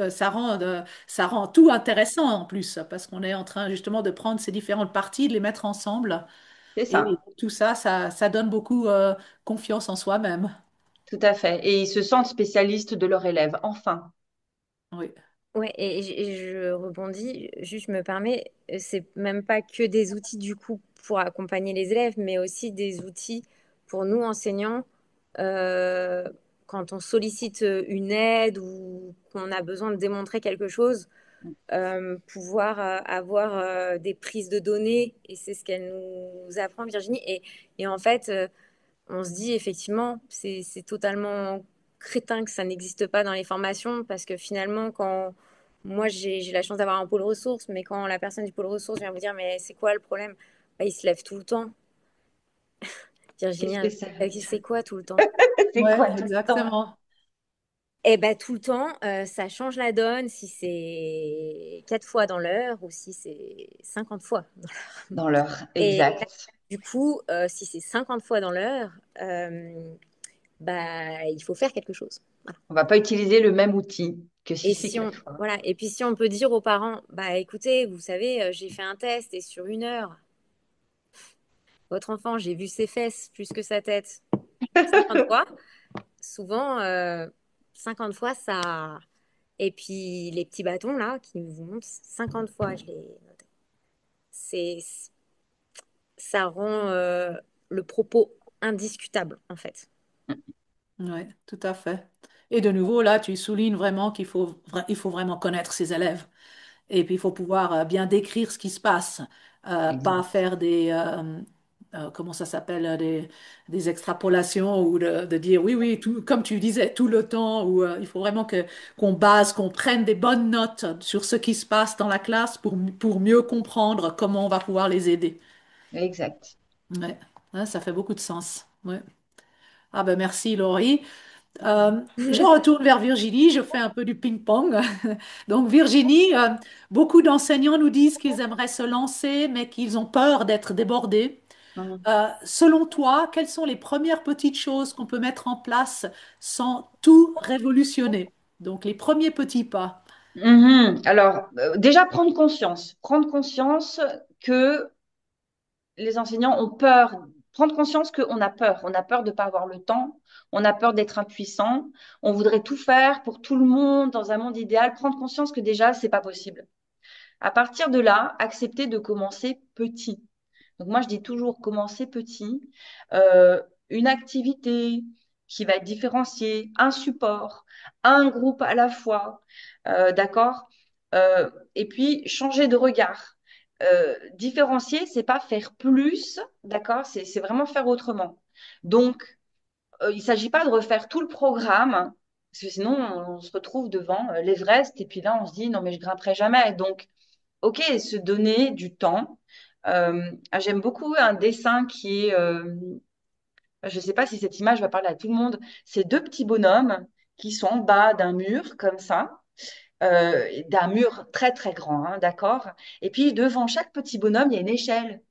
[SPEAKER 1] ça rend tout intéressant en plus parce qu'on est en train justement de prendre ces différentes parties, de les mettre ensemble
[SPEAKER 2] c'est
[SPEAKER 1] et
[SPEAKER 2] ça,
[SPEAKER 1] tout ça, ça donne beaucoup confiance en soi-même.
[SPEAKER 2] tout à fait. Et ils se sentent spécialistes de leur élève, enfin.
[SPEAKER 4] Ouais, et je rebondis, juste je me permets, c'est même pas que des outils du coup pour accompagner les élèves, mais aussi des outils pour nous enseignants euh, quand on sollicite une aide ou qu'on a besoin de démontrer quelque chose, pouvoir avoir des prises de données, et c'est ce qu'elle nous apprend, Virginie. Et en fait, on se dit effectivement, c'est totalement crétin que ça n'existe pas dans les formations parce que finalement, quand moi j'ai la chance d'avoir un pôle ressources, mais quand la personne du pôle ressources vient vous dire, mais c'est quoi le problème? Bah, il se lève tout le temps.
[SPEAKER 2] Qu'est-ce
[SPEAKER 4] Virginie,
[SPEAKER 2] que ça veut dire?
[SPEAKER 4] c'est quoi tout le temps?
[SPEAKER 2] C'est
[SPEAKER 1] Ouais,
[SPEAKER 2] quoi tout le temps?
[SPEAKER 1] exactement.
[SPEAKER 4] Eh ben, tout le temps, ça change la donne si c'est 4 fois dans l'heure ou si c'est 50 fois dans l'heure.
[SPEAKER 2] Dans l'heure,
[SPEAKER 4] Et
[SPEAKER 2] exact.
[SPEAKER 4] du coup, si c'est 50 fois dans l'heure, bah, il faut faire quelque chose. Voilà.
[SPEAKER 2] On va pas utiliser le même outil que si
[SPEAKER 4] Et
[SPEAKER 2] c'est
[SPEAKER 4] si on,
[SPEAKER 2] quatre fois.
[SPEAKER 4] voilà. Et puis si on peut dire aux parents, bah écoutez, vous savez, j'ai fait un test et sur 1 heure, votre enfant, j'ai vu ses fesses plus que sa tête 50 fois. Souvent, 50 fois, ça. Et puis les petits bâtons là qui vous montrent 50 fois, je les noté. C'est, ça rend le propos indiscutable en fait.
[SPEAKER 1] Oui, tout à fait. Et de nouveau, là, tu soulignes vraiment il faut vraiment connaître ses élèves. Et puis, il faut pouvoir bien décrire ce qui se passe. Pas
[SPEAKER 2] Exact.
[SPEAKER 1] faire comment ça s'appelle, des extrapolations ou de dire, oui, oui, tout, comme tu disais, tout le temps. Ou, il faut vraiment qu'on prenne des bonnes notes sur ce qui se passe dans la classe pour mieux comprendre comment on va pouvoir les aider.
[SPEAKER 2] Exact.
[SPEAKER 1] Ouais. Ouais, ça fait beaucoup de sens. Ouais. Ah ben merci Laurie. Je retourne vers Virginie, je fais un peu du ping-pong. Donc Virginie, beaucoup d'enseignants nous disent qu'ils aimeraient se lancer, mais qu'ils ont peur d'être débordés.
[SPEAKER 2] Mhm.
[SPEAKER 1] Selon toi, quelles sont les premières petites choses qu'on peut mettre en place sans tout révolutionner? Donc les premiers petits pas.
[SPEAKER 2] Mhm. Alors, déjà prendre conscience que les enseignants ont peur, prendre conscience on a peur de ne pas avoir le temps, on a peur d'être impuissant, on voudrait tout faire pour tout le monde dans un monde idéal, prendre conscience que déjà, c'est pas possible. À partir de là, accepter de commencer petit. Donc moi, je dis toujours commencer petit, une activité qui va être différenciée, un support, un groupe à la fois, d'accord? Et puis changer de regard. Différencier, c'est pas faire plus, d'accord? C'est vraiment faire autrement. Donc, il ne s'agit pas de refaire tout le programme, parce que sinon on se retrouve devant l'Everest et puis là on se dit non mais je grimperai jamais. Donc ok, se donner du temps. J'aime beaucoup un dessin qui est, je ne sais pas si cette image va parler à tout le monde, c'est deux petits bonhommes qui sont en bas d'un mur comme ça, d'un mur très très grand, hein, d'accord? Et puis devant chaque petit bonhomme, il y a une échelle.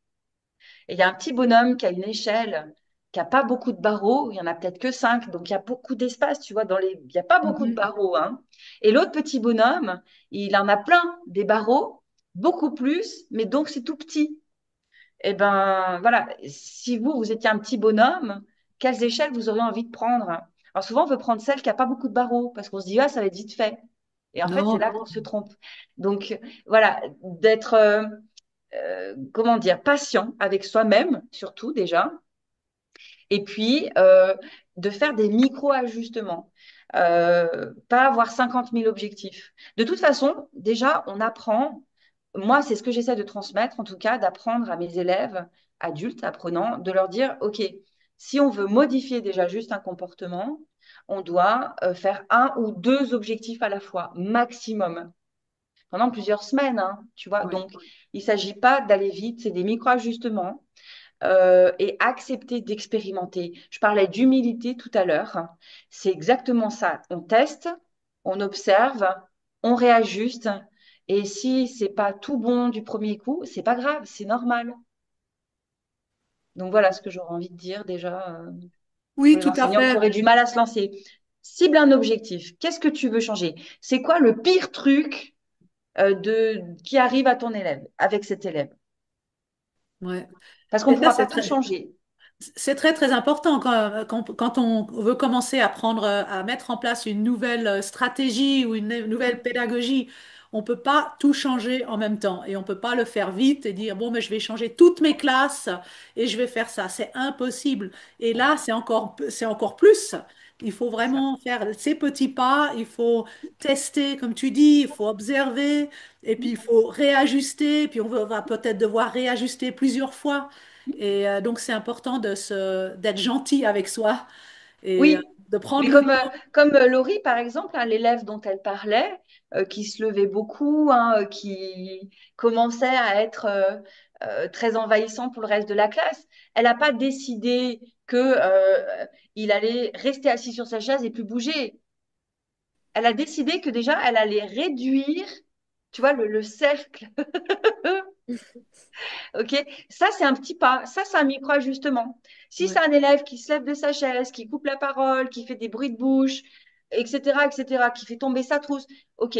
[SPEAKER 2] Et il y a un petit bonhomme qui a une échelle qui n'a pas beaucoup de barreaux, il y en a peut-être que 5, donc il y a beaucoup d'espace, tu vois, il n'y a pas beaucoup de
[SPEAKER 1] Mhm.
[SPEAKER 2] barreaux, hein. Et l'autre petit bonhomme, il en a plein, des barreaux, beaucoup plus, mais donc c'est tout petit. Eh ben voilà, si vous étiez un petit bonhomme, quelles échelles vous auriez envie de prendre? Alors souvent, on veut prendre celle qui n'a pas beaucoup de barreaux, parce qu'on se dit, ah, ça va être vite fait. Et en fait, c'est là
[SPEAKER 1] Non,
[SPEAKER 2] qu'on se trompe. Donc voilà, d'être, comment dire, patient avec soi-même, surtout déjà, et puis de faire des micro-ajustements. Pas avoir 50 000 objectifs. De toute façon, déjà, on apprend, moi, c'est ce que j'essaie de transmettre, en tout cas, d'apprendre à mes élèves, adultes, apprenants, de leur dire, OK, si on veut modifier déjà juste un comportement, on doit faire un ou deux objectifs à la fois, maximum, pendant plusieurs semaines, hein, tu vois.
[SPEAKER 1] Ouais.
[SPEAKER 2] Donc, il ne s'agit pas d'aller vite, c'est des micro-ajustements et accepter d'expérimenter. Je parlais d'humilité tout à l'heure. C'est exactement ça. On teste, on observe, on réajuste. Et si c'est pas tout bon du premier coup, c'est pas grave, c'est normal. Donc voilà ce que j'aurais envie de dire déjà pour
[SPEAKER 1] Oui,
[SPEAKER 2] les
[SPEAKER 1] tout à
[SPEAKER 2] enseignants qui
[SPEAKER 1] fait.
[SPEAKER 2] auraient du mal à se lancer. Cible un objectif. Qu'est-ce que tu veux changer? C'est quoi le pire truc qui arrive à ton élève, avec cet élève?
[SPEAKER 1] Ouais.
[SPEAKER 2] Parce qu'on ne
[SPEAKER 1] Et ça,
[SPEAKER 2] pourra pas tout changer.
[SPEAKER 1] c'est très, très important quand on veut commencer à prendre, à mettre en place une nouvelle stratégie ou une nouvelle pédagogie. On peut pas tout changer en même temps et on peut pas le faire vite et dire, bon, mais je vais changer toutes mes classes et je vais faire ça. C'est impossible. Et là, c'est encore plus. Il faut
[SPEAKER 2] Ça.
[SPEAKER 1] vraiment faire ces petits pas. Il faut tester, comme tu dis, il faut observer et puis il faut réajuster. Puis va peut-être devoir réajuster plusieurs fois. Et donc, c'est important d'être gentil avec soi et
[SPEAKER 2] Oui,
[SPEAKER 1] de
[SPEAKER 2] mais
[SPEAKER 1] prendre le temps.
[SPEAKER 2] comme Laurie, par exemple, hein, l'élève dont elle parlait, qui se levait beaucoup, hein, qui commençait à être très envahissant pour le reste de la classe, elle n'a pas décidé que il allait rester assis sur sa chaise et plus bouger. Elle a décidé que déjà, elle allait réduire, tu vois, le cercle. OK? Ça, c'est un petit pas. Ça, c'est un micro-ajustement. Si c'est
[SPEAKER 1] Ouais,
[SPEAKER 2] un élève qui se lève de sa chaise, qui coupe la parole, qui fait des bruits de bouche, etc., qui fait tomber sa trousse, OK,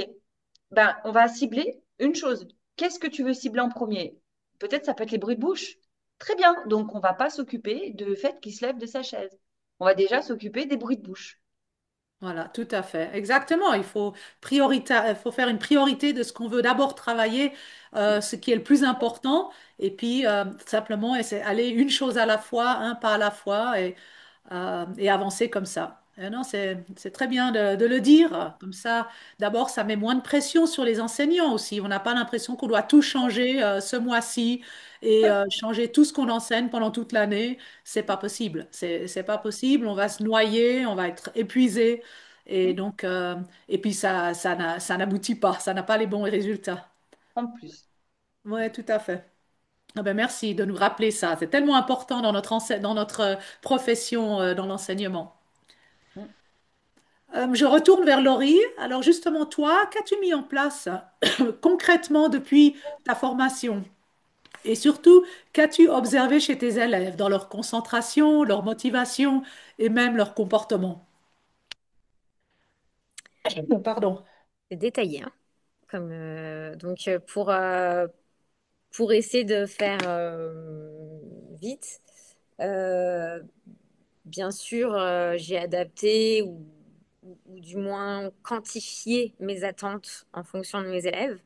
[SPEAKER 2] ben, on va cibler une chose. Qu'est-ce que tu veux cibler en premier? Peut-être ça peut être les bruits de bouche. Très bien. Donc, on va pas s'occuper du fait qu'il se lève de sa chaise. On va déjà s'occuper des bruits de bouche.
[SPEAKER 1] voilà, tout à fait. Exactement. Il faut faire une priorité de ce qu'on veut d'abord travailler, ce qui est le plus important, et puis simplement aller une chose à la fois, un pas à la fois, et avancer comme ça. Non, c'est très bien de le dire. Comme ça, d'abord, ça met moins de pression sur les enseignants aussi. On n'a pas l'impression qu'on doit tout changer ce mois-ci et changer tout ce qu'on enseigne pendant toute l'année. C'est pas possible. C'est pas possible. On va se noyer, on va être épuisé. Et donc, et puis ça n'aboutit pas. Ça n'a pas les bons résultats.
[SPEAKER 2] En plus.
[SPEAKER 1] Ouais, tout à fait. Ah ben merci de nous rappeler ça. C'est tellement important dans dans notre profession, dans l'enseignement. Je retourne vers Laurie. Alors justement, toi, qu'as-tu mis en place concrètement depuis ta formation? Et surtout, qu'as-tu observé chez tes élèves dans leur concentration, leur motivation et même leur comportement? Pardon.
[SPEAKER 4] C'est détaillé, hein, donc, pour essayer de faire vite, euh, bien sûr, j'ai adapté ou du moins quantifié mes attentes en fonction de mes élèves.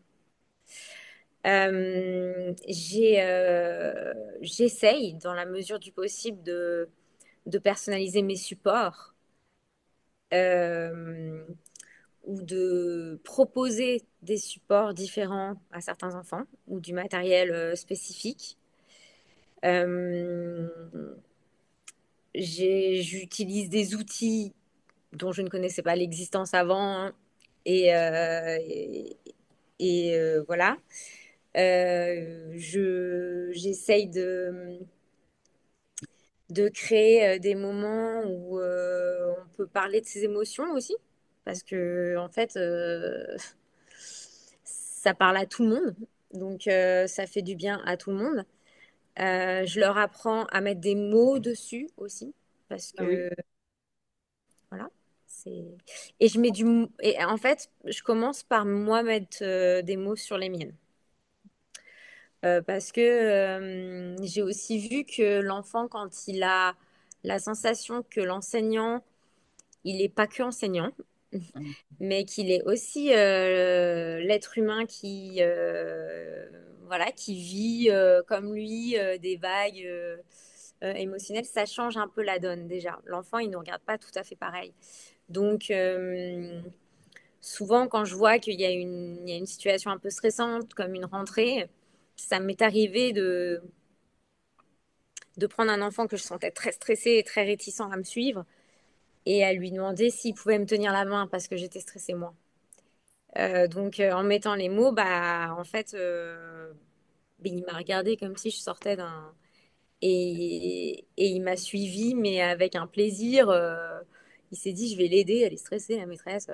[SPEAKER 4] J'essaye, dans la mesure du possible, de personnaliser mes supports euh, ou de proposer des supports différents à certains enfants ou du matériel spécifique. Euh, J'utilise des outils dont je ne connaissais pas l'existence avant, hein, et voilà. J'essaye de créer des moments où on peut parler de ses émotions aussi, parce que en fait, ça parle à tout le monde, donc ça fait du bien à tout le monde. Je leur apprends à mettre des mots dessus aussi, parce
[SPEAKER 2] Ah oui.
[SPEAKER 4] que voilà, c'est et je mets et en fait, je commence par moi mettre des mots sur les miennes. Parce que j'ai aussi vu que l'enfant, quand il a la sensation que l'enseignant, il n'est pas que enseignant, mais qu'il est aussi l'être humain voilà, qui vit comme lui des vagues émotionnelles, ça change un peu la donne déjà. L'enfant, il ne nous regarde pas tout à fait pareil. Donc, souvent, quand je vois il y a une situation un peu stressante, comme une rentrée, ça m'est arrivé de prendre un enfant que je sentais très stressé et très réticent à me suivre et à lui demander s'il pouvait me tenir la main parce que j'étais stressée moi. Donc, en mettant les mots, bah, en fait, il m'a regardé comme si je sortais d'un... Et il m'a suivi, mais avec un plaisir. Il s'est dit, je vais l'aider, elle est stressée, la maîtresse.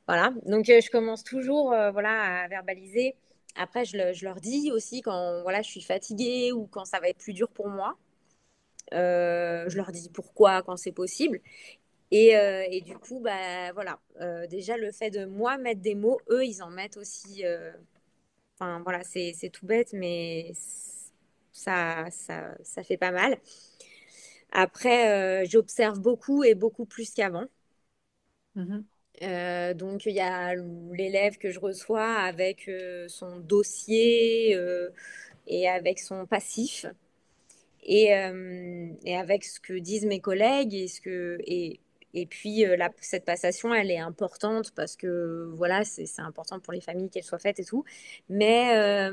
[SPEAKER 4] Voilà. Donc, je commence toujours voilà, à verbaliser. Après, je leur dis aussi quand voilà, je suis fatiguée ou quand ça va être plus dur pour moi. Je leur dis pourquoi quand c'est possible. Et du coup, bah, voilà. Déjà, le fait de moi mettre des mots, eux, ils en mettent aussi. Enfin, voilà, c'est tout bête, mais ça fait pas mal. Après, j'observe beaucoup et beaucoup plus qu'avant.
[SPEAKER 1] Mhm.
[SPEAKER 4] Donc, il y a l'élève que je reçois avec son dossier et avec son passif et avec ce que disent mes collègues et puis cette passation, elle est importante parce que voilà, c'est important pour les familles qu'elle soit faite et tout. Mais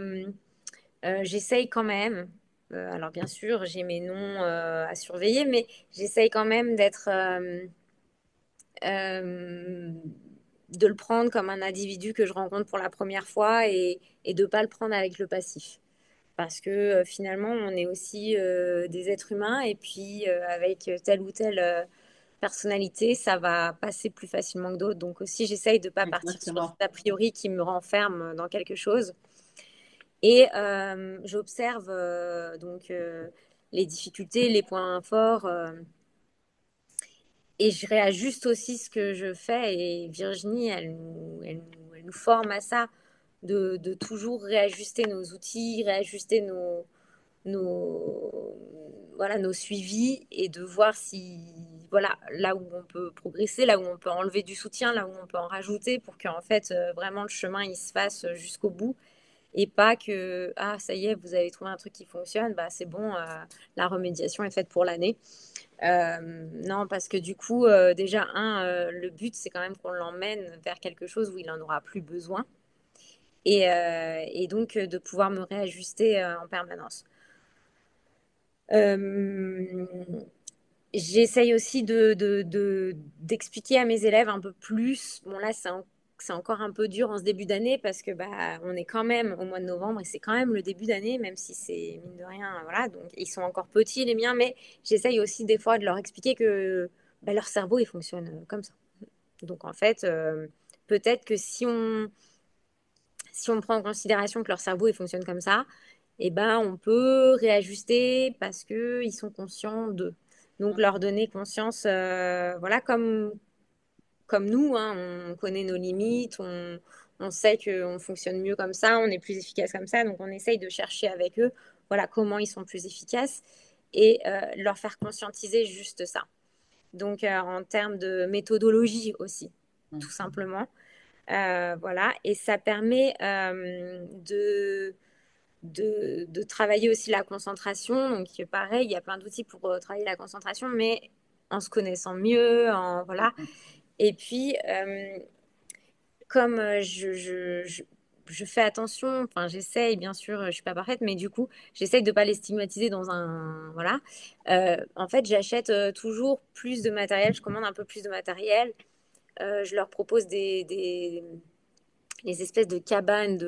[SPEAKER 4] j'essaye quand même. Alors bien sûr, j'ai mes noms à surveiller, mais j'essaye quand même euh, de le prendre comme un individu que je rencontre pour la première fois et de ne pas le prendre avec le passif. Parce que finalement, on est aussi des êtres humains et puis avec telle ou telle personnalité, ça va passer plus facilement que d'autres. Donc aussi, j'essaye de ne pas partir sur des
[SPEAKER 1] Exactement.
[SPEAKER 4] a priori qui me renferment dans quelque chose. Et j'observe donc les difficultés, les points forts. Et je réajuste aussi ce que je fais. Et Virginie, elle nous forme à ça, de toujours réajuster nos outils, réajuster nos, voilà, nos suivis et de voir si, voilà, là où on peut progresser, là où on peut enlever du soutien, là où on peut en rajouter pour qu'en fait, vraiment, le chemin, il se fasse jusqu'au bout. Et pas que, ah, ça y est, vous avez trouvé un truc qui fonctionne, bah, c'est bon, la remédiation est faite pour l'année. Non, parce que du coup, déjà, le but, c'est quand même qu'on l'emmène vers quelque chose où il n'en aura plus besoin. Et donc, de pouvoir me réajuster en permanence. Euh, J'essaye aussi d'expliquer à mes élèves un peu plus. Bon, là, c'est encore un peu dur en ce début d'année parce que bah, on est quand même au mois de novembre et c'est quand même le début d'année, même si c'est mine de rien, voilà. Donc, ils sont encore petits, les miens, mais j'essaye aussi des fois de leur expliquer que bah, leur cerveau, il fonctionne comme ça. Donc, en fait, peut-être que si on prend en considération que leur cerveau, il fonctionne comme ça, eh ben, on peut réajuster parce qu'ils sont conscients d'eux. Donc, leur donner conscience, voilà, comme nous, hein, on connaît nos limites, on sait qu'on fonctionne mieux comme ça, on est plus efficace comme ça. Donc, on essaye de chercher avec eux, voilà, comment ils sont plus efficaces et leur faire conscientiser juste ça. Donc, en termes de méthodologie aussi, tout simplement. Voilà, et ça permet de travailler aussi la concentration. Donc, pareil, il y a plein d'outils pour travailler la concentration, mais en se connaissant mieux, voilà. Et puis, comme je fais attention, enfin, j'essaye, bien sûr, je suis pas parfaite, mais du coup, j'essaye de pas les stigmatiser dans un, voilà. En fait, j'achète toujours plus de matériel, je commande un peu plus de matériel. Je leur propose les espèces de cabanes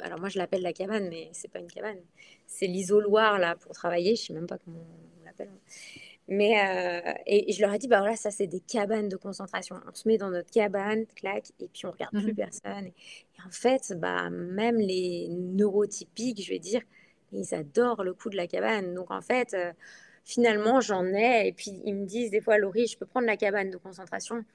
[SPEAKER 4] alors moi je l'appelle la cabane, mais c'est pas une cabane. C'est l'isoloir là pour travailler. Je sais même pas comment on l'appelle. Mais et je leur ai dit bah voilà ça c'est des cabanes de concentration. On se met dans notre cabane, clac, et puis on regarde plus
[SPEAKER 1] Mhm.
[SPEAKER 4] personne. Et en fait bah même les neurotypiques, je vais dire, ils adorent le coup de la cabane. Donc en fait finalement j'en ai et puis ils me disent des fois Laurie je peux prendre la cabane de concentration.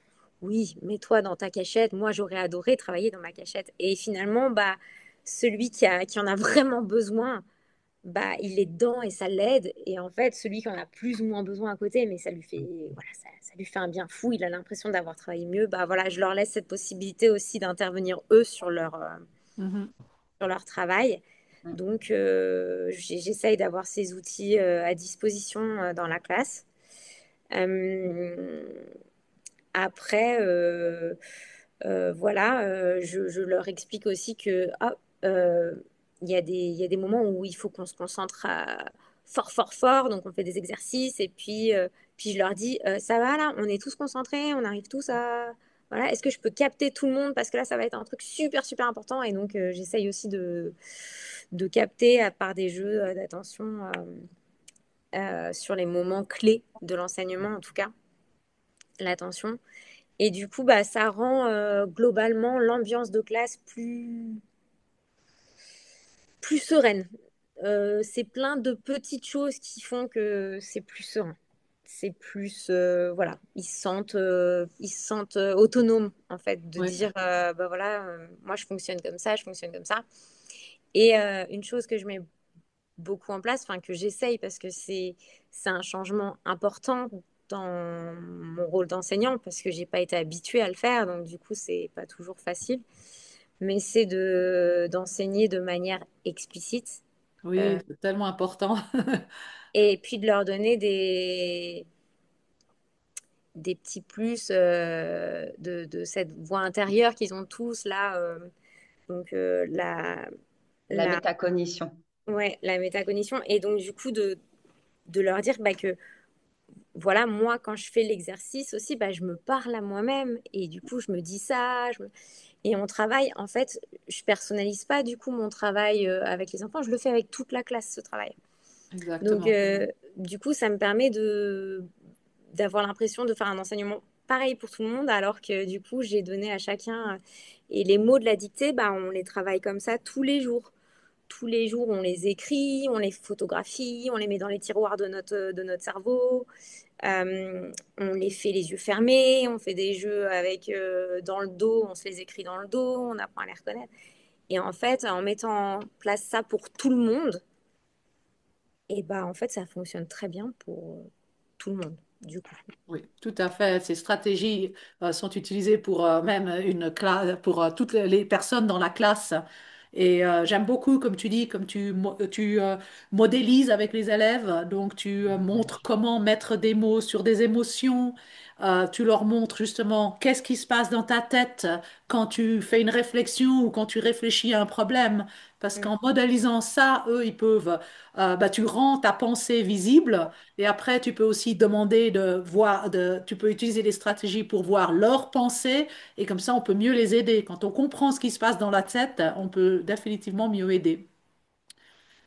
[SPEAKER 4] Oui, mets-toi dans ta cachette. Moi, j'aurais adoré travailler dans ma cachette. Et finalement, bah, celui qui en a vraiment besoin, bah, il est dedans et ça l'aide. Et en fait, celui qui en a plus ou moins besoin à côté, mais ça lui fait, voilà, ça lui fait un bien fou. Il a l'impression d'avoir travaillé mieux. Bah voilà, je leur laisse cette possibilité aussi d'intervenir eux
[SPEAKER 1] Mhm.
[SPEAKER 4] sur leur travail. Donc, j'essaye d'avoir ces outils à disposition dans la classe. Euh, Après, voilà, je leur explique aussi que il y a des moments où il faut qu'on se concentre fort, fort, fort. Donc, on fait des exercices et puis je leur dis, ça va là, on est tous concentrés, on arrive tous à... Voilà, est-ce que je peux capter tout le monde? Parce que là, ça va être un truc super, super important. Et donc, j'essaye aussi de capter par des jeux d'attention sur les moments clés de l'enseignement, en tout cas, l'attention. Et du coup, bah, ça rend globalement l'ambiance de classe plus sereine. C'est plein de petites choses qui font que c'est plus serein. C'est plus, voilà, ils se sentent autonomes, en fait, de
[SPEAKER 1] Oui,
[SPEAKER 4] dire, bah voilà, moi je fonctionne comme ça, je fonctionne comme ça. Et une chose que je mets beaucoup en place, enfin que j'essaye parce que c'est un changement important dans mon rôle d'enseignant parce que j'ai pas été habituée à le faire, donc du coup c'est pas toujours facile, mais c'est de d'enseigner de manière explicite euh,
[SPEAKER 1] oui, c'est tellement important.
[SPEAKER 4] et puis de leur donner des petits plus de cette voix intérieure qu'ils ont tous là, donc
[SPEAKER 2] La
[SPEAKER 4] la
[SPEAKER 2] métacognition.
[SPEAKER 4] ouais la métacognition et donc du coup de leur dire bah, que voilà, moi, quand je fais l'exercice aussi, bah, je me parle à moi-même et du coup, je me dis ça. Et on travaille, en fait, je personnalise pas du coup mon travail avec les enfants, je le fais avec toute la classe, ce travail. Donc,
[SPEAKER 1] Exactement.
[SPEAKER 4] du coup, ça me permet d'avoir l'impression de faire un enseignement pareil pour tout le monde, alors que du coup, j'ai donné à chacun. Et les mots de la dictée, bah, on les travaille comme ça tous les jours. Tous les jours, on les écrit, on les photographie, on les met dans les tiroirs de notre cerveau. On les fait les yeux fermés, on fait des jeux avec dans le dos, on se les écrit dans le dos, on apprend à les reconnaître. Et en fait, en mettant en place ça pour tout le monde, et bah en fait, ça fonctionne très bien pour tout le monde, du coup.
[SPEAKER 1] Oui, tout à fait. Ces stratégies sont utilisées pour même une classe, pour toutes les personnes dans la classe. Et j'aime beaucoup, comme tu dis, comme tu modélises avec les élèves. Donc, tu montres comment mettre des mots sur des émotions. Tu leur montres justement qu'est-ce qui se passe dans ta tête quand tu fais une réflexion ou quand tu réfléchis à un problème. Parce
[SPEAKER 4] Mm.
[SPEAKER 1] qu'en modélisant ça, eux, ils peuvent, bah, tu rends ta pensée visible. Et après, tu peux aussi demander de voir, tu peux utiliser des stratégies pour voir leurs pensées et comme ça, on peut mieux les aider. Quand on comprend ce qui se passe dans la tête, on peut définitivement mieux aider.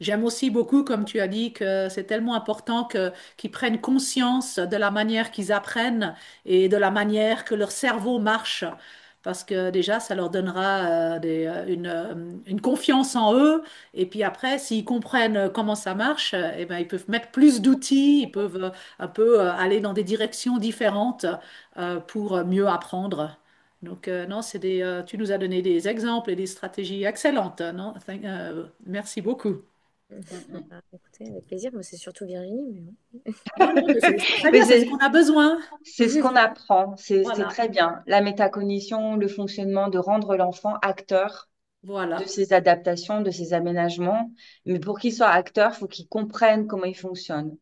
[SPEAKER 1] J'aime aussi beaucoup, comme tu as dit, que c'est tellement important qu'ils prennent conscience de la manière qu'ils apprennent et de la manière que leur cerveau marche. Parce que déjà, ça leur donnera une confiance en eux. Et puis après, s'ils comprennent comment ça marche, eh ben, ils peuvent mettre plus d'outils, ils peuvent un peu aller dans des directions différentes pour mieux apprendre. Donc, non, tu nous as donné des exemples et des stratégies excellentes, non? Merci beaucoup.
[SPEAKER 2] Mm, mm.
[SPEAKER 4] Ah, écoutez, avec plaisir, mais c'est surtout Virginie, mais bon.
[SPEAKER 1] Non, non, mais c'est très
[SPEAKER 2] Mais
[SPEAKER 1] bien, c'est ce qu'on a besoin.
[SPEAKER 2] c'est ce qu'on apprend, c'est
[SPEAKER 1] Voilà,
[SPEAKER 2] très bien. La métacognition, le fonctionnement, de rendre l'enfant acteur de
[SPEAKER 1] voilà.
[SPEAKER 2] ses adaptations, de ses aménagements. Mais pour qu'il soit acteur, il faut qu'il comprenne comment il fonctionne.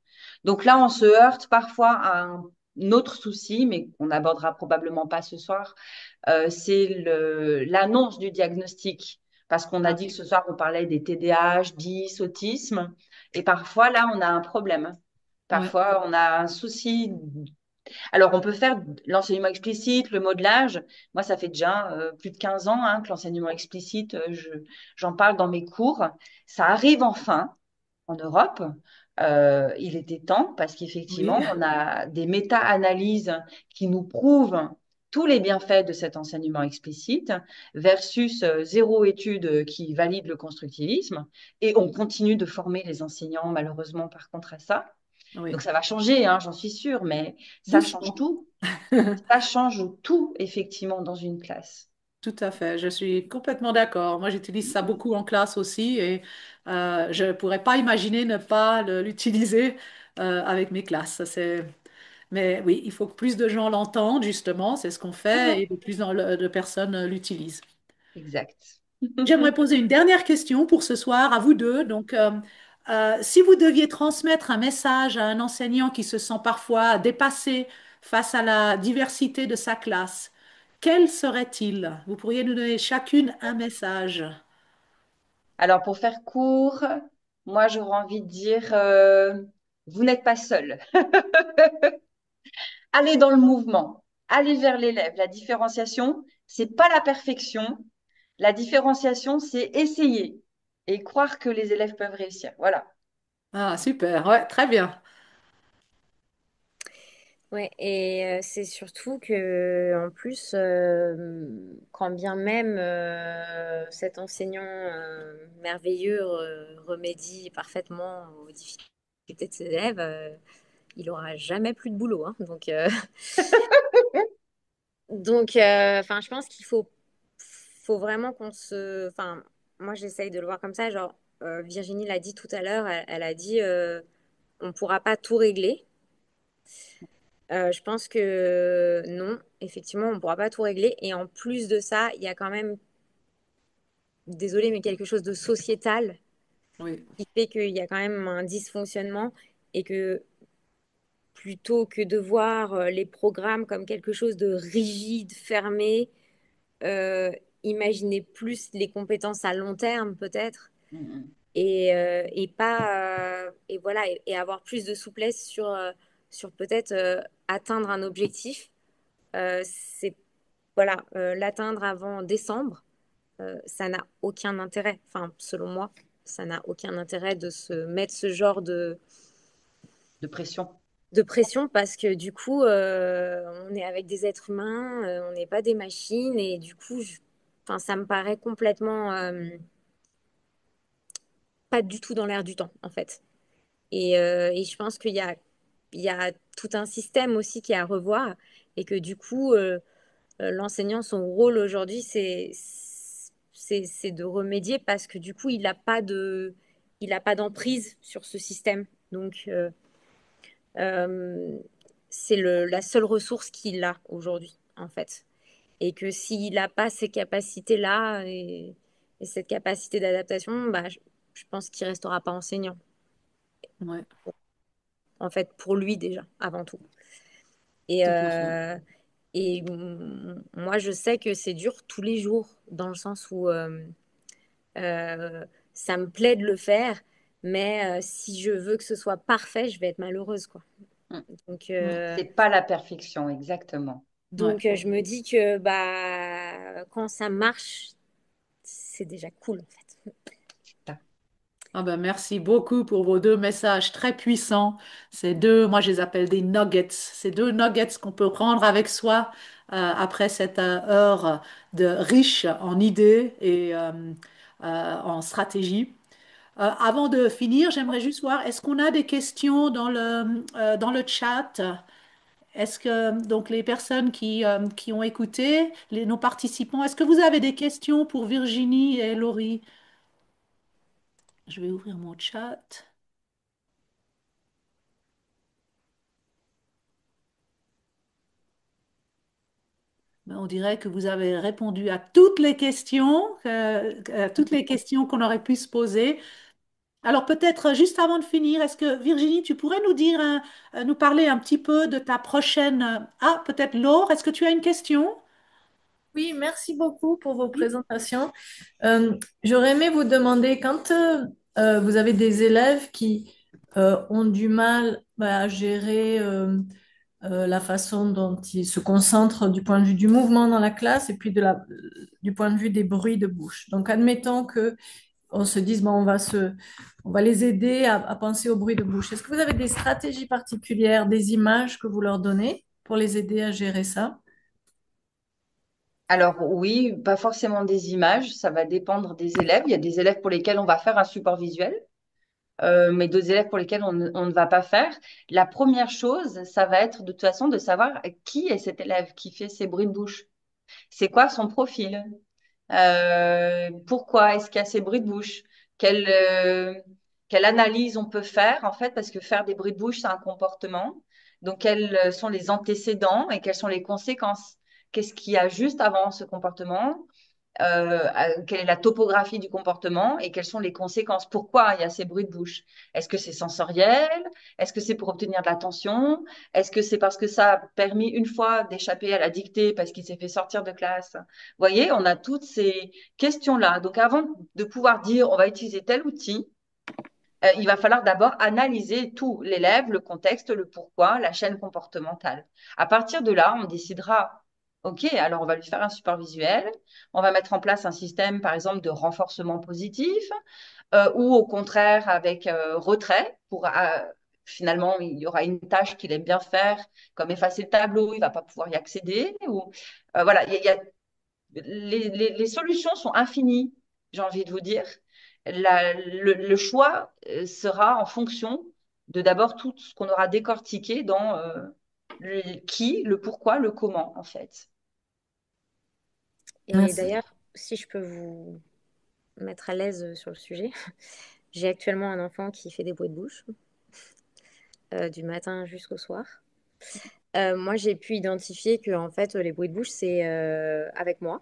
[SPEAKER 2] Donc là, on se heurte parfois à un autre souci, mais qu'on n'abordera probablement pas ce soir, c'est l'annonce du diagnostic. Parce qu'on a
[SPEAKER 1] Ah
[SPEAKER 2] dit que
[SPEAKER 1] oui,
[SPEAKER 2] ce soir, on parlait des TDAH, 10, autisme. Et parfois, là, on a un problème.
[SPEAKER 1] ouais,
[SPEAKER 2] Parfois, on a un souci. Alors, on peut faire l'enseignement explicite, le modelage. Moi, ça fait déjà plus de 15 ans que l'enseignement explicite, j'en parle dans mes cours. Ça arrive enfin en Europe. Il était temps parce
[SPEAKER 1] oui,
[SPEAKER 2] qu'effectivement, on a des méta-analyses qui nous prouvent tous les bienfaits de cet enseignement explicite versus zéro étude qui valide le constructivisme. Et on continue de former les enseignants, malheureusement, par contre, à ça.
[SPEAKER 1] oui.
[SPEAKER 2] Donc ça va changer, j'en suis sûre, mais ça change
[SPEAKER 1] Doucement.
[SPEAKER 2] tout. Ça change tout, effectivement, dans une classe.
[SPEAKER 1] Tout à fait, je suis complètement d'accord. Moi, j'utilise ça beaucoup en classe aussi et je ne pourrais pas imaginer ne pas l'utiliser avec mes classes. Mais oui, il faut que plus de gens l'entendent, justement, c'est ce qu'on fait et
[SPEAKER 2] Mhm.
[SPEAKER 1] de plus de personnes l'utilisent.
[SPEAKER 2] Exact.
[SPEAKER 1] J'aimerais poser une dernière question pour ce soir à vous deux. Donc, si vous deviez transmettre un message à un enseignant qui se sent parfois dépassé face à la diversité de sa classe, quel serait-il? Vous pourriez nous donner chacune un message.
[SPEAKER 2] Alors, pour faire court, moi, j'aurais envie de dire, vous n'êtes pas seul. Allez dans le mouvement, allez vers l'élève. La différenciation, c'est pas la perfection. La différenciation, c'est essayer et croire que les élèves peuvent réussir. Voilà.
[SPEAKER 1] Ah, super, ouais, très bien.
[SPEAKER 4] Ouais, et c'est surtout que en plus, quand bien même cet enseignant merveilleux remédie parfaitement aux difficultés de ses élèves, il aura jamais plus de boulot, hein. Donc, enfin, je pense qu'il faut vraiment qu'on se, enfin, moi j'essaye de le voir comme ça. Genre, Virginie l'a dit tout à l'heure, elle a dit, on pourra pas tout régler. Je pense que non, effectivement, on ne pourra pas tout régler. Et en plus de ça, il y a quand même, désolé, mais quelque chose de sociétal
[SPEAKER 1] Oui,
[SPEAKER 4] qui fait qu'il y a quand même un dysfonctionnement et que plutôt que de voir les programmes comme quelque chose de rigide, fermé, euh, imaginer plus les compétences à long terme peut-être
[SPEAKER 2] Mm,
[SPEAKER 4] et pas et voilà et avoir plus de souplesse sur peut-être atteindre un objectif. C'est voilà, l'atteindre avant décembre, ça n'a aucun intérêt. Enfin, selon moi, ça n'a aucun intérêt de se mettre ce genre
[SPEAKER 2] de pression.
[SPEAKER 4] de pression parce que du coup, on est avec des êtres humains, on n'est pas des machines et du coup, enfin, ça me paraît complètement pas du tout dans l'air du temps, en fait. Et je pense qu'il y a tout un système aussi qui est à revoir et que du coup, l'enseignant, son rôle aujourd'hui, c'est de remédier parce que du coup, il a pas d'emprise sur ce système. Donc, euh, c'est la seule ressource qu'il a aujourd'hui, en fait. Et que s'il n'a pas ces capacités-là et cette capacité d'adaptation, bah, je pense qu'il restera pas enseignant,
[SPEAKER 1] ouais,
[SPEAKER 4] en fait, pour lui déjà, avant tout. Et,
[SPEAKER 1] tout à fait.
[SPEAKER 4] moi, je sais que c'est dur tous les jours, dans le sens où Euh, ça me plaît de le faire, mais si je veux que ce soit parfait, je vais être malheureuse, quoi.
[SPEAKER 2] Mm.
[SPEAKER 4] Donc,
[SPEAKER 1] Mm,
[SPEAKER 2] C'est pas la perfection, exactement.
[SPEAKER 1] ouais.
[SPEAKER 4] je me dis que bah quand ça marche, c'est déjà cool en fait.
[SPEAKER 2] Ça.
[SPEAKER 1] Ah ben, merci beaucoup pour vos deux messages très puissants. Ces deux, moi je les appelle des nuggets. Ces deux nuggets qu'on peut prendre avec soi après cette heure de riche en idées et en stratégie. Avant de finir, j'aimerais juste voir, est-ce qu'on a des questions dans le chat? Est-ce que donc les personnes qui ont écouté, nos participants, est-ce que vous avez des questions pour Virginie et Laurie? Je vais ouvrir mon chat. Ben, on dirait que vous avez répondu à toutes les questions qu'on aurait pu se poser. Alors peut-être juste avant de finir, est-ce que Virginie, tu pourrais nous dire, nous parler un petit peu de ta prochaine... Ah, peut-être Laure, est-ce que tu as une question?
[SPEAKER 5] Oui, merci beaucoup pour vos
[SPEAKER 1] Oui.
[SPEAKER 5] présentations. J'aurais aimé vous demander, quand vous avez des élèves qui ont du mal à gérer la façon dont ils se concentrent du point de vue du mouvement dans la classe et puis du point de vue des bruits de bouche. Donc, admettons que on se dise, bon, on va les aider à penser aux bruits de bouche. Est-ce que vous avez des stratégies particulières, des images que vous leur donnez pour les aider à gérer ça?
[SPEAKER 2] Alors oui, pas forcément des images, ça va dépendre des élèves. Il y a des élèves pour lesquels on va faire un support visuel, mais d'autres élèves pour lesquels on ne va pas faire. La première chose, ça va être de toute façon de savoir qui est cet élève qui fait ces bruits de bouche. C'est quoi son profil? Pourquoi est-ce qu'il y a ces bruits de bouche? Quelle, euh, quelle analyse on peut faire en fait? Parce que faire des bruits de bouche, c'est un comportement. Donc, quels sont les antécédents et quelles sont les conséquences? Qu'est-ce qu'il y a juste avant ce comportement? Quelle est la topographie du comportement et quelles sont les conséquences? Pourquoi il y a ces bruits de bouche? Est-ce que c'est sensoriel? Est-ce que c'est pour obtenir de l'attention? Est-ce que c'est parce que ça a permis une fois d'échapper à la dictée parce qu'il s'est fait sortir de classe? Vous voyez, on a toutes ces questions-là. Donc avant de pouvoir dire on va utiliser tel outil, il va falloir d'abord analyser tout, l'élève, le contexte, le pourquoi, la chaîne comportementale. À partir de là, on décidera, OK, alors on va lui faire un support visuel, on va mettre en place un système, par exemple, de renforcement positif, ou au contraire avec retrait pour finalement il y aura une tâche qu'il aime bien faire, comme effacer le tableau, il va pas pouvoir y accéder. Ou voilà, les solutions sont infinies, j'ai envie de vous dire. Le choix sera en fonction de d'abord tout ce qu'on aura décortiqué dans le qui, le pourquoi, le comment, en fait.
[SPEAKER 4] Et
[SPEAKER 5] Merci.
[SPEAKER 4] d'ailleurs, si je peux vous mettre à l'aise sur le sujet, j'ai actuellement un enfant qui fait des bruits de bouche du matin jusqu'au soir. Moi, j'ai pu identifier que en fait, les bruits de bouche, c'est avec moi.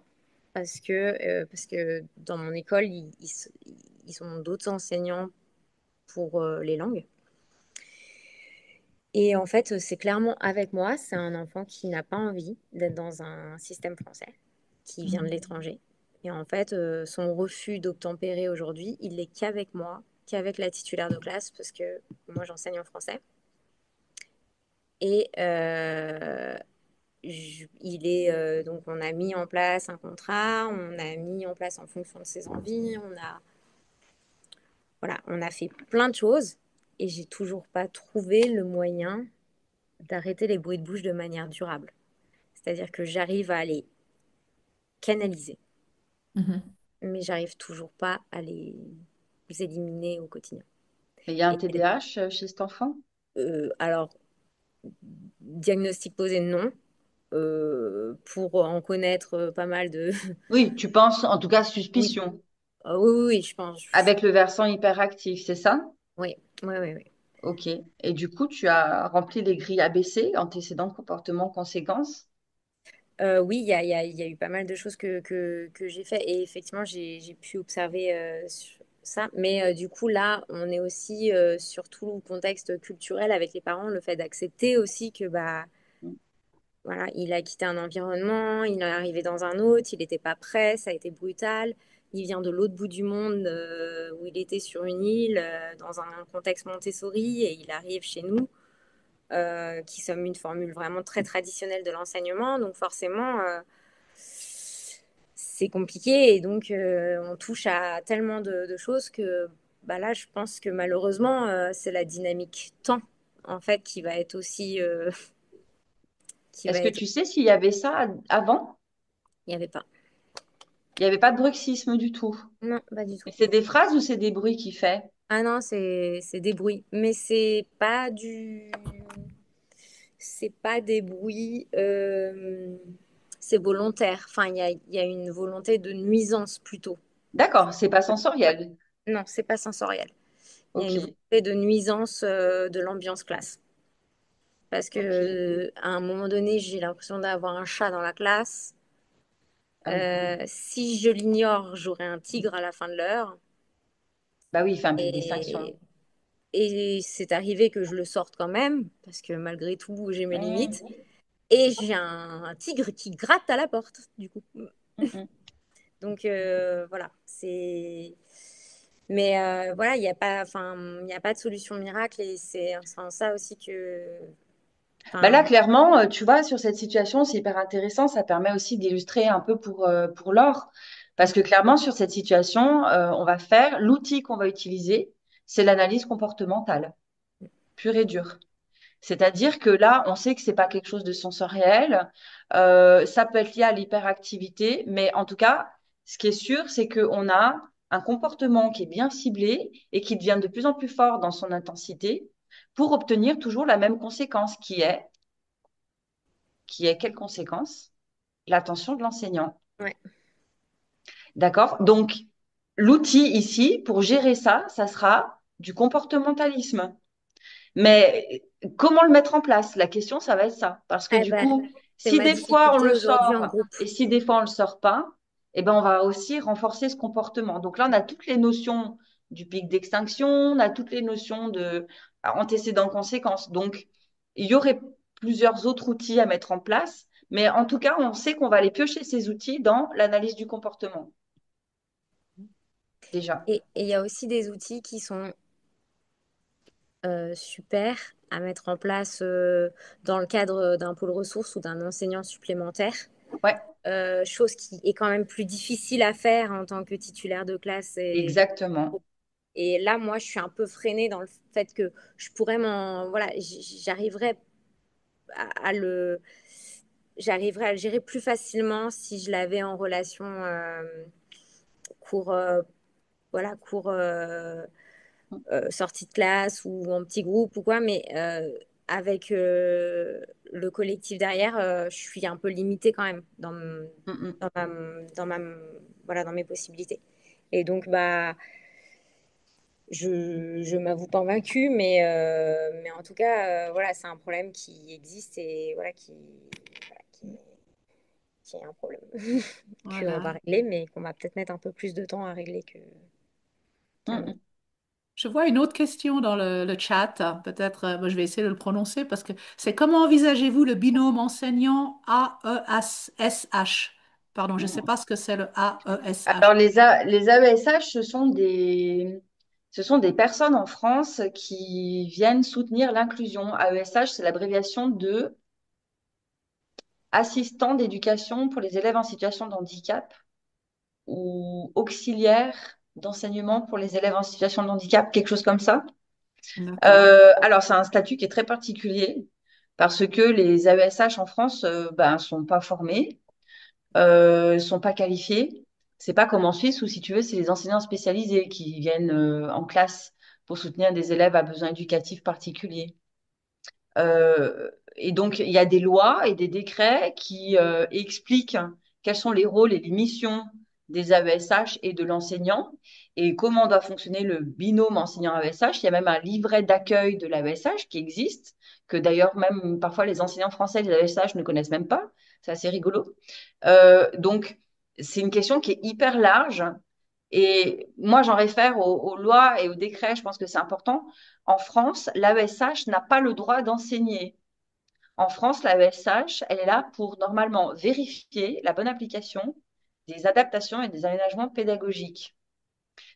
[SPEAKER 4] Parce que dans mon école, ils ont d'autres enseignants pour les langues. Et en fait, c'est clairement avec moi. C'est un enfant qui n'a pas envie d'être dans un système français, qui vient de l'étranger. Et en fait, son refus d'obtempérer aujourd'hui, il n'est qu'avec moi, qu'avec la titulaire de classe, parce que moi, j'enseigne en français. Et donc, on a mis en place un contrat, on a mis en place en fonction de ses envies, voilà, on a fait plein de choses et j'ai toujours pas trouvé le moyen d'arrêter les bruits de bouche de manière durable. C'est-à-dire que j'arrive à les canaliser,
[SPEAKER 5] Mhm.
[SPEAKER 4] mais j'arrive toujours pas à les éliminer au quotidien.
[SPEAKER 2] Et il y a un
[SPEAKER 4] Et,
[SPEAKER 2] TDAH chez cet enfant?
[SPEAKER 4] alors, diagnostic posé, non. Pour en connaître pas mal de...
[SPEAKER 2] Oui, tu penses, en tout cas,
[SPEAKER 4] Oui,
[SPEAKER 2] suspicion,
[SPEAKER 4] oui, oui, oui, je pense.
[SPEAKER 2] avec le versant hyperactif, c'est ça?
[SPEAKER 4] Oui, oui, oui, oui.
[SPEAKER 2] Ok. Et du coup, tu as rempli les grilles ABC, antécédents, comportement, conséquences.
[SPEAKER 4] Oui, il y a eu pas mal de choses que j'ai fait et effectivement, j'ai pu observer ça. Mais du coup, là, on est aussi sur tout le contexte culturel avec les parents, le fait d'accepter aussi que bah, voilà, il a quitté un environnement, il est arrivé dans un autre, il n'était pas prêt, ça a été brutal. Il vient de l'autre bout du monde où il était sur une île dans un contexte Montessori et il arrive chez nous qui sommes une formule vraiment très traditionnelle de l'enseignement. Donc forcément, c'est compliqué et donc on touche à tellement de choses que bah là, je pense que malheureusement, c'est la dynamique temps en fait qui va être aussi qui va
[SPEAKER 2] Est-ce que
[SPEAKER 4] être.
[SPEAKER 2] tu sais s'il y avait ça avant?
[SPEAKER 4] Il n'y avait pas.
[SPEAKER 2] Il n'y avait pas de bruxisme du tout.
[SPEAKER 4] Non, pas du tout.
[SPEAKER 2] Et c'est des phrases ou c'est des bruits qu'il fait?
[SPEAKER 4] Ah non, c'est des bruits, mais c'est pas des bruits, c'est volontaire. Enfin, il y a une volonté de nuisance plutôt.
[SPEAKER 2] D'accord, c'est pas sensoriel.
[SPEAKER 4] Non, c'est pas sensoriel. Il y a
[SPEAKER 2] Ok,
[SPEAKER 4] une volonté de nuisance de l'ambiance classe. Parce que
[SPEAKER 2] ok.
[SPEAKER 4] à un moment donné, j'ai l'impression d'avoir un chat dans la classe.
[SPEAKER 2] Ah oui.
[SPEAKER 4] Si je l'ignore, j'aurai un tigre à la fin de l'heure.
[SPEAKER 2] Bah oui, il fait un but de distinction.
[SPEAKER 4] Et, et c'est arrivé que je le sorte quand même, parce que malgré tout, j'ai mes limites.
[SPEAKER 2] Mmh,
[SPEAKER 4] Et j'ai un tigre qui gratte à la porte, du coup.
[SPEAKER 2] mmh.
[SPEAKER 4] Donc voilà, c'est. Mais voilà, il n'y a pas, enfin, il n'y a pas de solution miracle et c'est en ça aussi que,
[SPEAKER 2] Bah là,
[SPEAKER 4] enfin,
[SPEAKER 2] clairement, tu vois, sur cette situation, c'est hyper intéressant. Ça permet aussi d'illustrer un peu pour Laure. Parce que clairement, sur cette situation, on va faire, l'outil qu'on va utiliser, c'est l'analyse comportementale, pure et dure. C'est-à-dire que là, on sait que c'est pas quelque chose de sensoriel. Ça peut être lié à l'hyperactivité, mais en tout cas, ce qui est sûr, c'est qu'on a un comportement qui est bien ciblé et qui devient de plus en plus fort dans son intensité pour obtenir toujours la même conséquence qui est quelle conséquence? L'attention de l'enseignant.
[SPEAKER 4] ouais.
[SPEAKER 2] D'accord? Donc, l'outil ici, pour gérer ça, ça sera du comportementalisme. Mais comment le mettre en place? La question, ça va être ça. Parce que
[SPEAKER 4] Eh
[SPEAKER 2] du
[SPEAKER 4] ben,
[SPEAKER 2] coup,
[SPEAKER 4] c'est
[SPEAKER 2] si
[SPEAKER 4] ma
[SPEAKER 2] des fois on
[SPEAKER 4] difficulté
[SPEAKER 2] le
[SPEAKER 4] aujourd'hui en
[SPEAKER 2] sort
[SPEAKER 4] groupe.
[SPEAKER 2] et si des fois on le sort pas, eh ben on va aussi renforcer ce comportement. Donc là, on a toutes les notions du pic d'extinction, on a toutes les notions de antécédent-conséquence. Donc, il y aurait plusieurs autres outils à mettre en place, mais en tout cas, on sait qu'on va aller piocher ces outils dans l'analyse du comportement, déjà.
[SPEAKER 4] Et il y a aussi des outils qui sont super à mettre en place dans le cadre d'un pôle ressources ou d'un enseignant supplémentaire.
[SPEAKER 2] Ouais,
[SPEAKER 4] Chose qui est quand même plus difficile à faire en tant que titulaire de classe.
[SPEAKER 2] exactement.
[SPEAKER 4] Et là, moi, je suis un peu freinée dans le fait que je pourrais voilà, j'arriverais à le, j'arriverais à le gérer plus facilement si je l'avais en relation cours, voilà, cours sortie de classe ou en petit groupe ou quoi, mais avec le collectif derrière, je suis un peu limitée quand même
[SPEAKER 2] Mm, mm.
[SPEAKER 4] dans ma, dans ma, voilà, dans mes possibilités. Et donc, bah, je m'avoue pas vaincue, mais en tout cas, voilà, c'est un problème qui existe et voilà, voilà, qui est un problème qu'on va
[SPEAKER 1] Voilà.
[SPEAKER 4] régler, mais qu'on va peut-être mettre un peu plus de temps à régler
[SPEAKER 2] Mm,
[SPEAKER 4] qu'un autre.
[SPEAKER 2] mm.
[SPEAKER 1] Je vois une autre question dans le chat. Peut-être, moi, je vais essayer de le prononcer parce que c'est comment envisagez-vous le binôme enseignant AESH? Pardon, je ne sais pas ce que c'est le AESH.
[SPEAKER 2] Alors, les AESH, ce sont des personnes en France qui viennent soutenir l'inclusion. AESH, c'est l'abréviation de assistant d'éducation pour les élèves en situation de handicap ou auxiliaire d'enseignement pour les élèves en situation de handicap, quelque chose comme ça.
[SPEAKER 1] D'accord.
[SPEAKER 2] Alors, c'est un statut qui est très particulier parce que les AESH en France ben, sont pas formés, sont pas qualifiés. C'est pas comme en Suisse où, si tu veux, c'est les enseignants spécialisés qui viennent en classe pour soutenir des élèves à besoins éducatifs particuliers. Et donc, il y a des lois et des décrets qui expliquent quels sont les rôles et les missions des AESH et de l'enseignant et comment doit fonctionner le binôme enseignant-AESH. Il y a même un livret d'accueil de l'AESH qui existe, que d'ailleurs même parfois les enseignants français des AESH ne connaissent même pas. C'est assez rigolo. Donc, c'est une question qui est hyper large. Et moi, j'en réfère aux lois et aux décrets. Je pense que c'est important. En France, l'AESH n'a pas le droit d'enseigner. En France, l'AESH, elle est là pour normalement vérifier la bonne application des adaptations et des aménagements pédagogiques.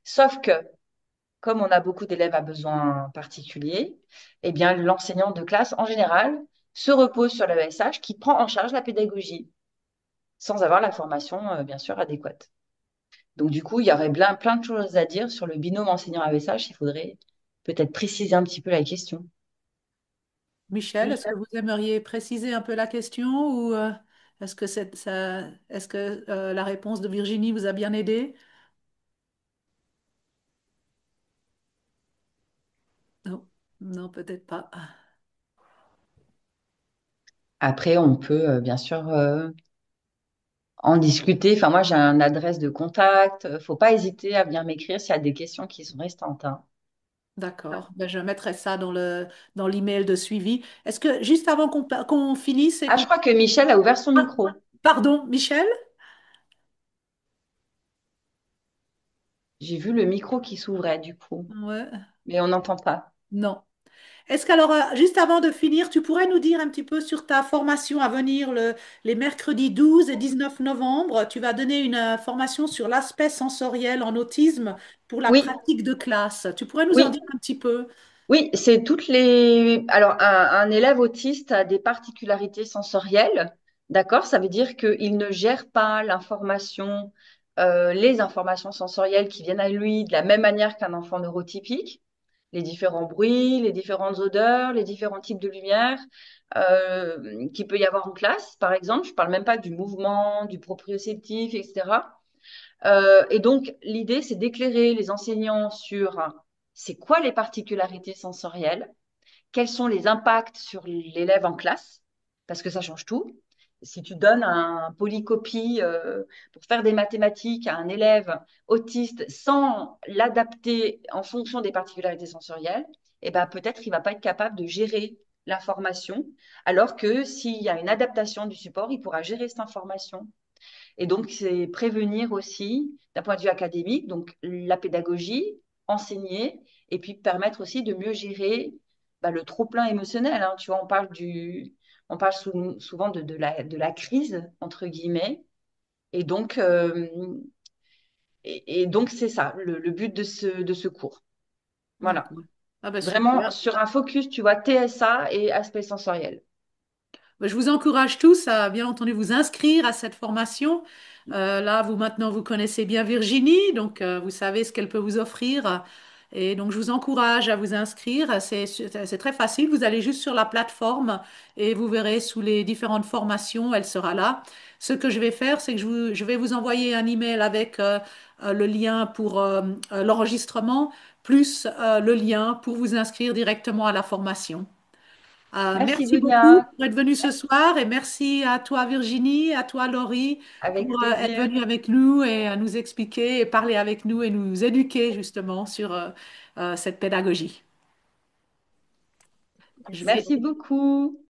[SPEAKER 2] Sauf que, comme on a beaucoup d'élèves à besoins particuliers, eh bien, l'enseignant de classe, en général, se repose sur l'AESH qui prend en charge la pédagogie, sans avoir la formation, bien sûr, adéquate. Donc, du coup, il y aurait plein de choses à dire sur le binôme enseignant-AESH. Il faudrait peut-être préciser un petit peu la question.
[SPEAKER 1] Michel, est-ce que
[SPEAKER 2] Michel.
[SPEAKER 1] vous aimeriez préciser un peu la question ou est-ce que la réponse de Virginie vous a bien aidé? Non, non, peut-être pas.
[SPEAKER 2] Après, on peut bien sûr en discuter. Enfin, moi, j'ai une adresse de contact. Faut pas hésiter à venir m'écrire s'il y a des questions qui sont restantes, hein.
[SPEAKER 1] D'accord. Ben, je mettrai ça dans l'email de suivi. Est-ce que juste avant qu'on finisse et
[SPEAKER 2] Ah, je
[SPEAKER 1] qu'on...
[SPEAKER 2] crois que Michel a ouvert son
[SPEAKER 1] Ah,
[SPEAKER 2] micro.
[SPEAKER 1] pardon, Michel?
[SPEAKER 2] J'ai vu le micro qui s'ouvrait, du coup,
[SPEAKER 1] Ouais.
[SPEAKER 2] mais on n'entend pas.
[SPEAKER 1] Non. Est-ce qu'alors, juste avant de finir, tu pourrais nous dire un petit peu sur ta formation à venir les mercredis 12 et 19 novembre? Tu vas donner une formation sur l'aspect sensoriel en autisme pour la
[SPEAKER 2] Oui,
[SPEAKER 1] pratique de classe. Tu pourrais nous en
[SPEAKER 2] oui,
[SPEAKER 1] dire un petit peu?
[SPEAKER 2] oui, c'est toutes les. Alors, un élève autiste a des particularités sensorielles, d'accord? Ça veut dire qu'il ne gère pas l'information, les informations sensorielles qui viennent à lui de la même manière qu'un enfant neurotypique. Les différents bruits, les différentes odeurs, les différents types de lumière qu'il peut y avoir en classe, par exemple. Je parle même pas du mouvement, du proprioceptif, etc. Et donc, l'idée, c'est d'éclairer les enseignants sur c'est quoi les particularités sensorielles, quels sont les impacts sur l'élève en classe, parce que ça change tout. Si tu donnes un polycopie pour faire des mathématiques à un élève autiste sans l'adapter en fonction des particularités sensorielles, eh ben, peut-être il va pas être capable de gérer l'information, alors que s'il y a une adaptation du support, il pourra gérer cette information. Et donc, c'est prévenir aussi d'un point de vue académique, donc la pédagogie, enseigner, et puis permettre aussi de mieux gérer bah, le trop-plein émotionnel, hein. Tu vois, on parle souvent de la crise, entre guillemets. Et donc, et donc c'est ça, le but de ce cours. Voilà.
[SPEAKER 1] D'accord. Ah ben
[SPEAKER 2] Vraiment
[SPEAKER 1] super.
[SPEAKER 2] sur un focus, tu vois, TSA et aspect sensoriel.
[SPEAKER 1] Je vous encourage tous à, bien entendu, vous inscrire à cette formation. Là, vous maintenant, vous connaissez bien Virginie, donc vous savez ce qu'elle peut vous offrir. Et donc, je vous encourage à vous inscrire. C'est très facile. Vous allez juste sur la plateforme et vous verrez sous les différentes formations, elle sera là. Ce que je vais faire, c'est que je vais vous envoyer un email avec le lien pour l'enregistrement, plus le lien pour vous inscrire directement à la formation.
[SPEAKER 2] Merci
[SPEAKER 1] Merci beaucoup
[SPEAKER 2] Dunia,
[SPEAKER 1] pour être venu ce soir et merci à toi Virginie, à toi Laurie
[SPEAKER 2] avec
[SPEAKER 1] pour être
[SPEAKER 2] plaisir.
[SPEAKER 1] venu avec nous et à nous expliquer et parler avec nous et nous éduquer justement sur cette pédagogie. Je vais
[SPEAKER 2] Merci beaucoup.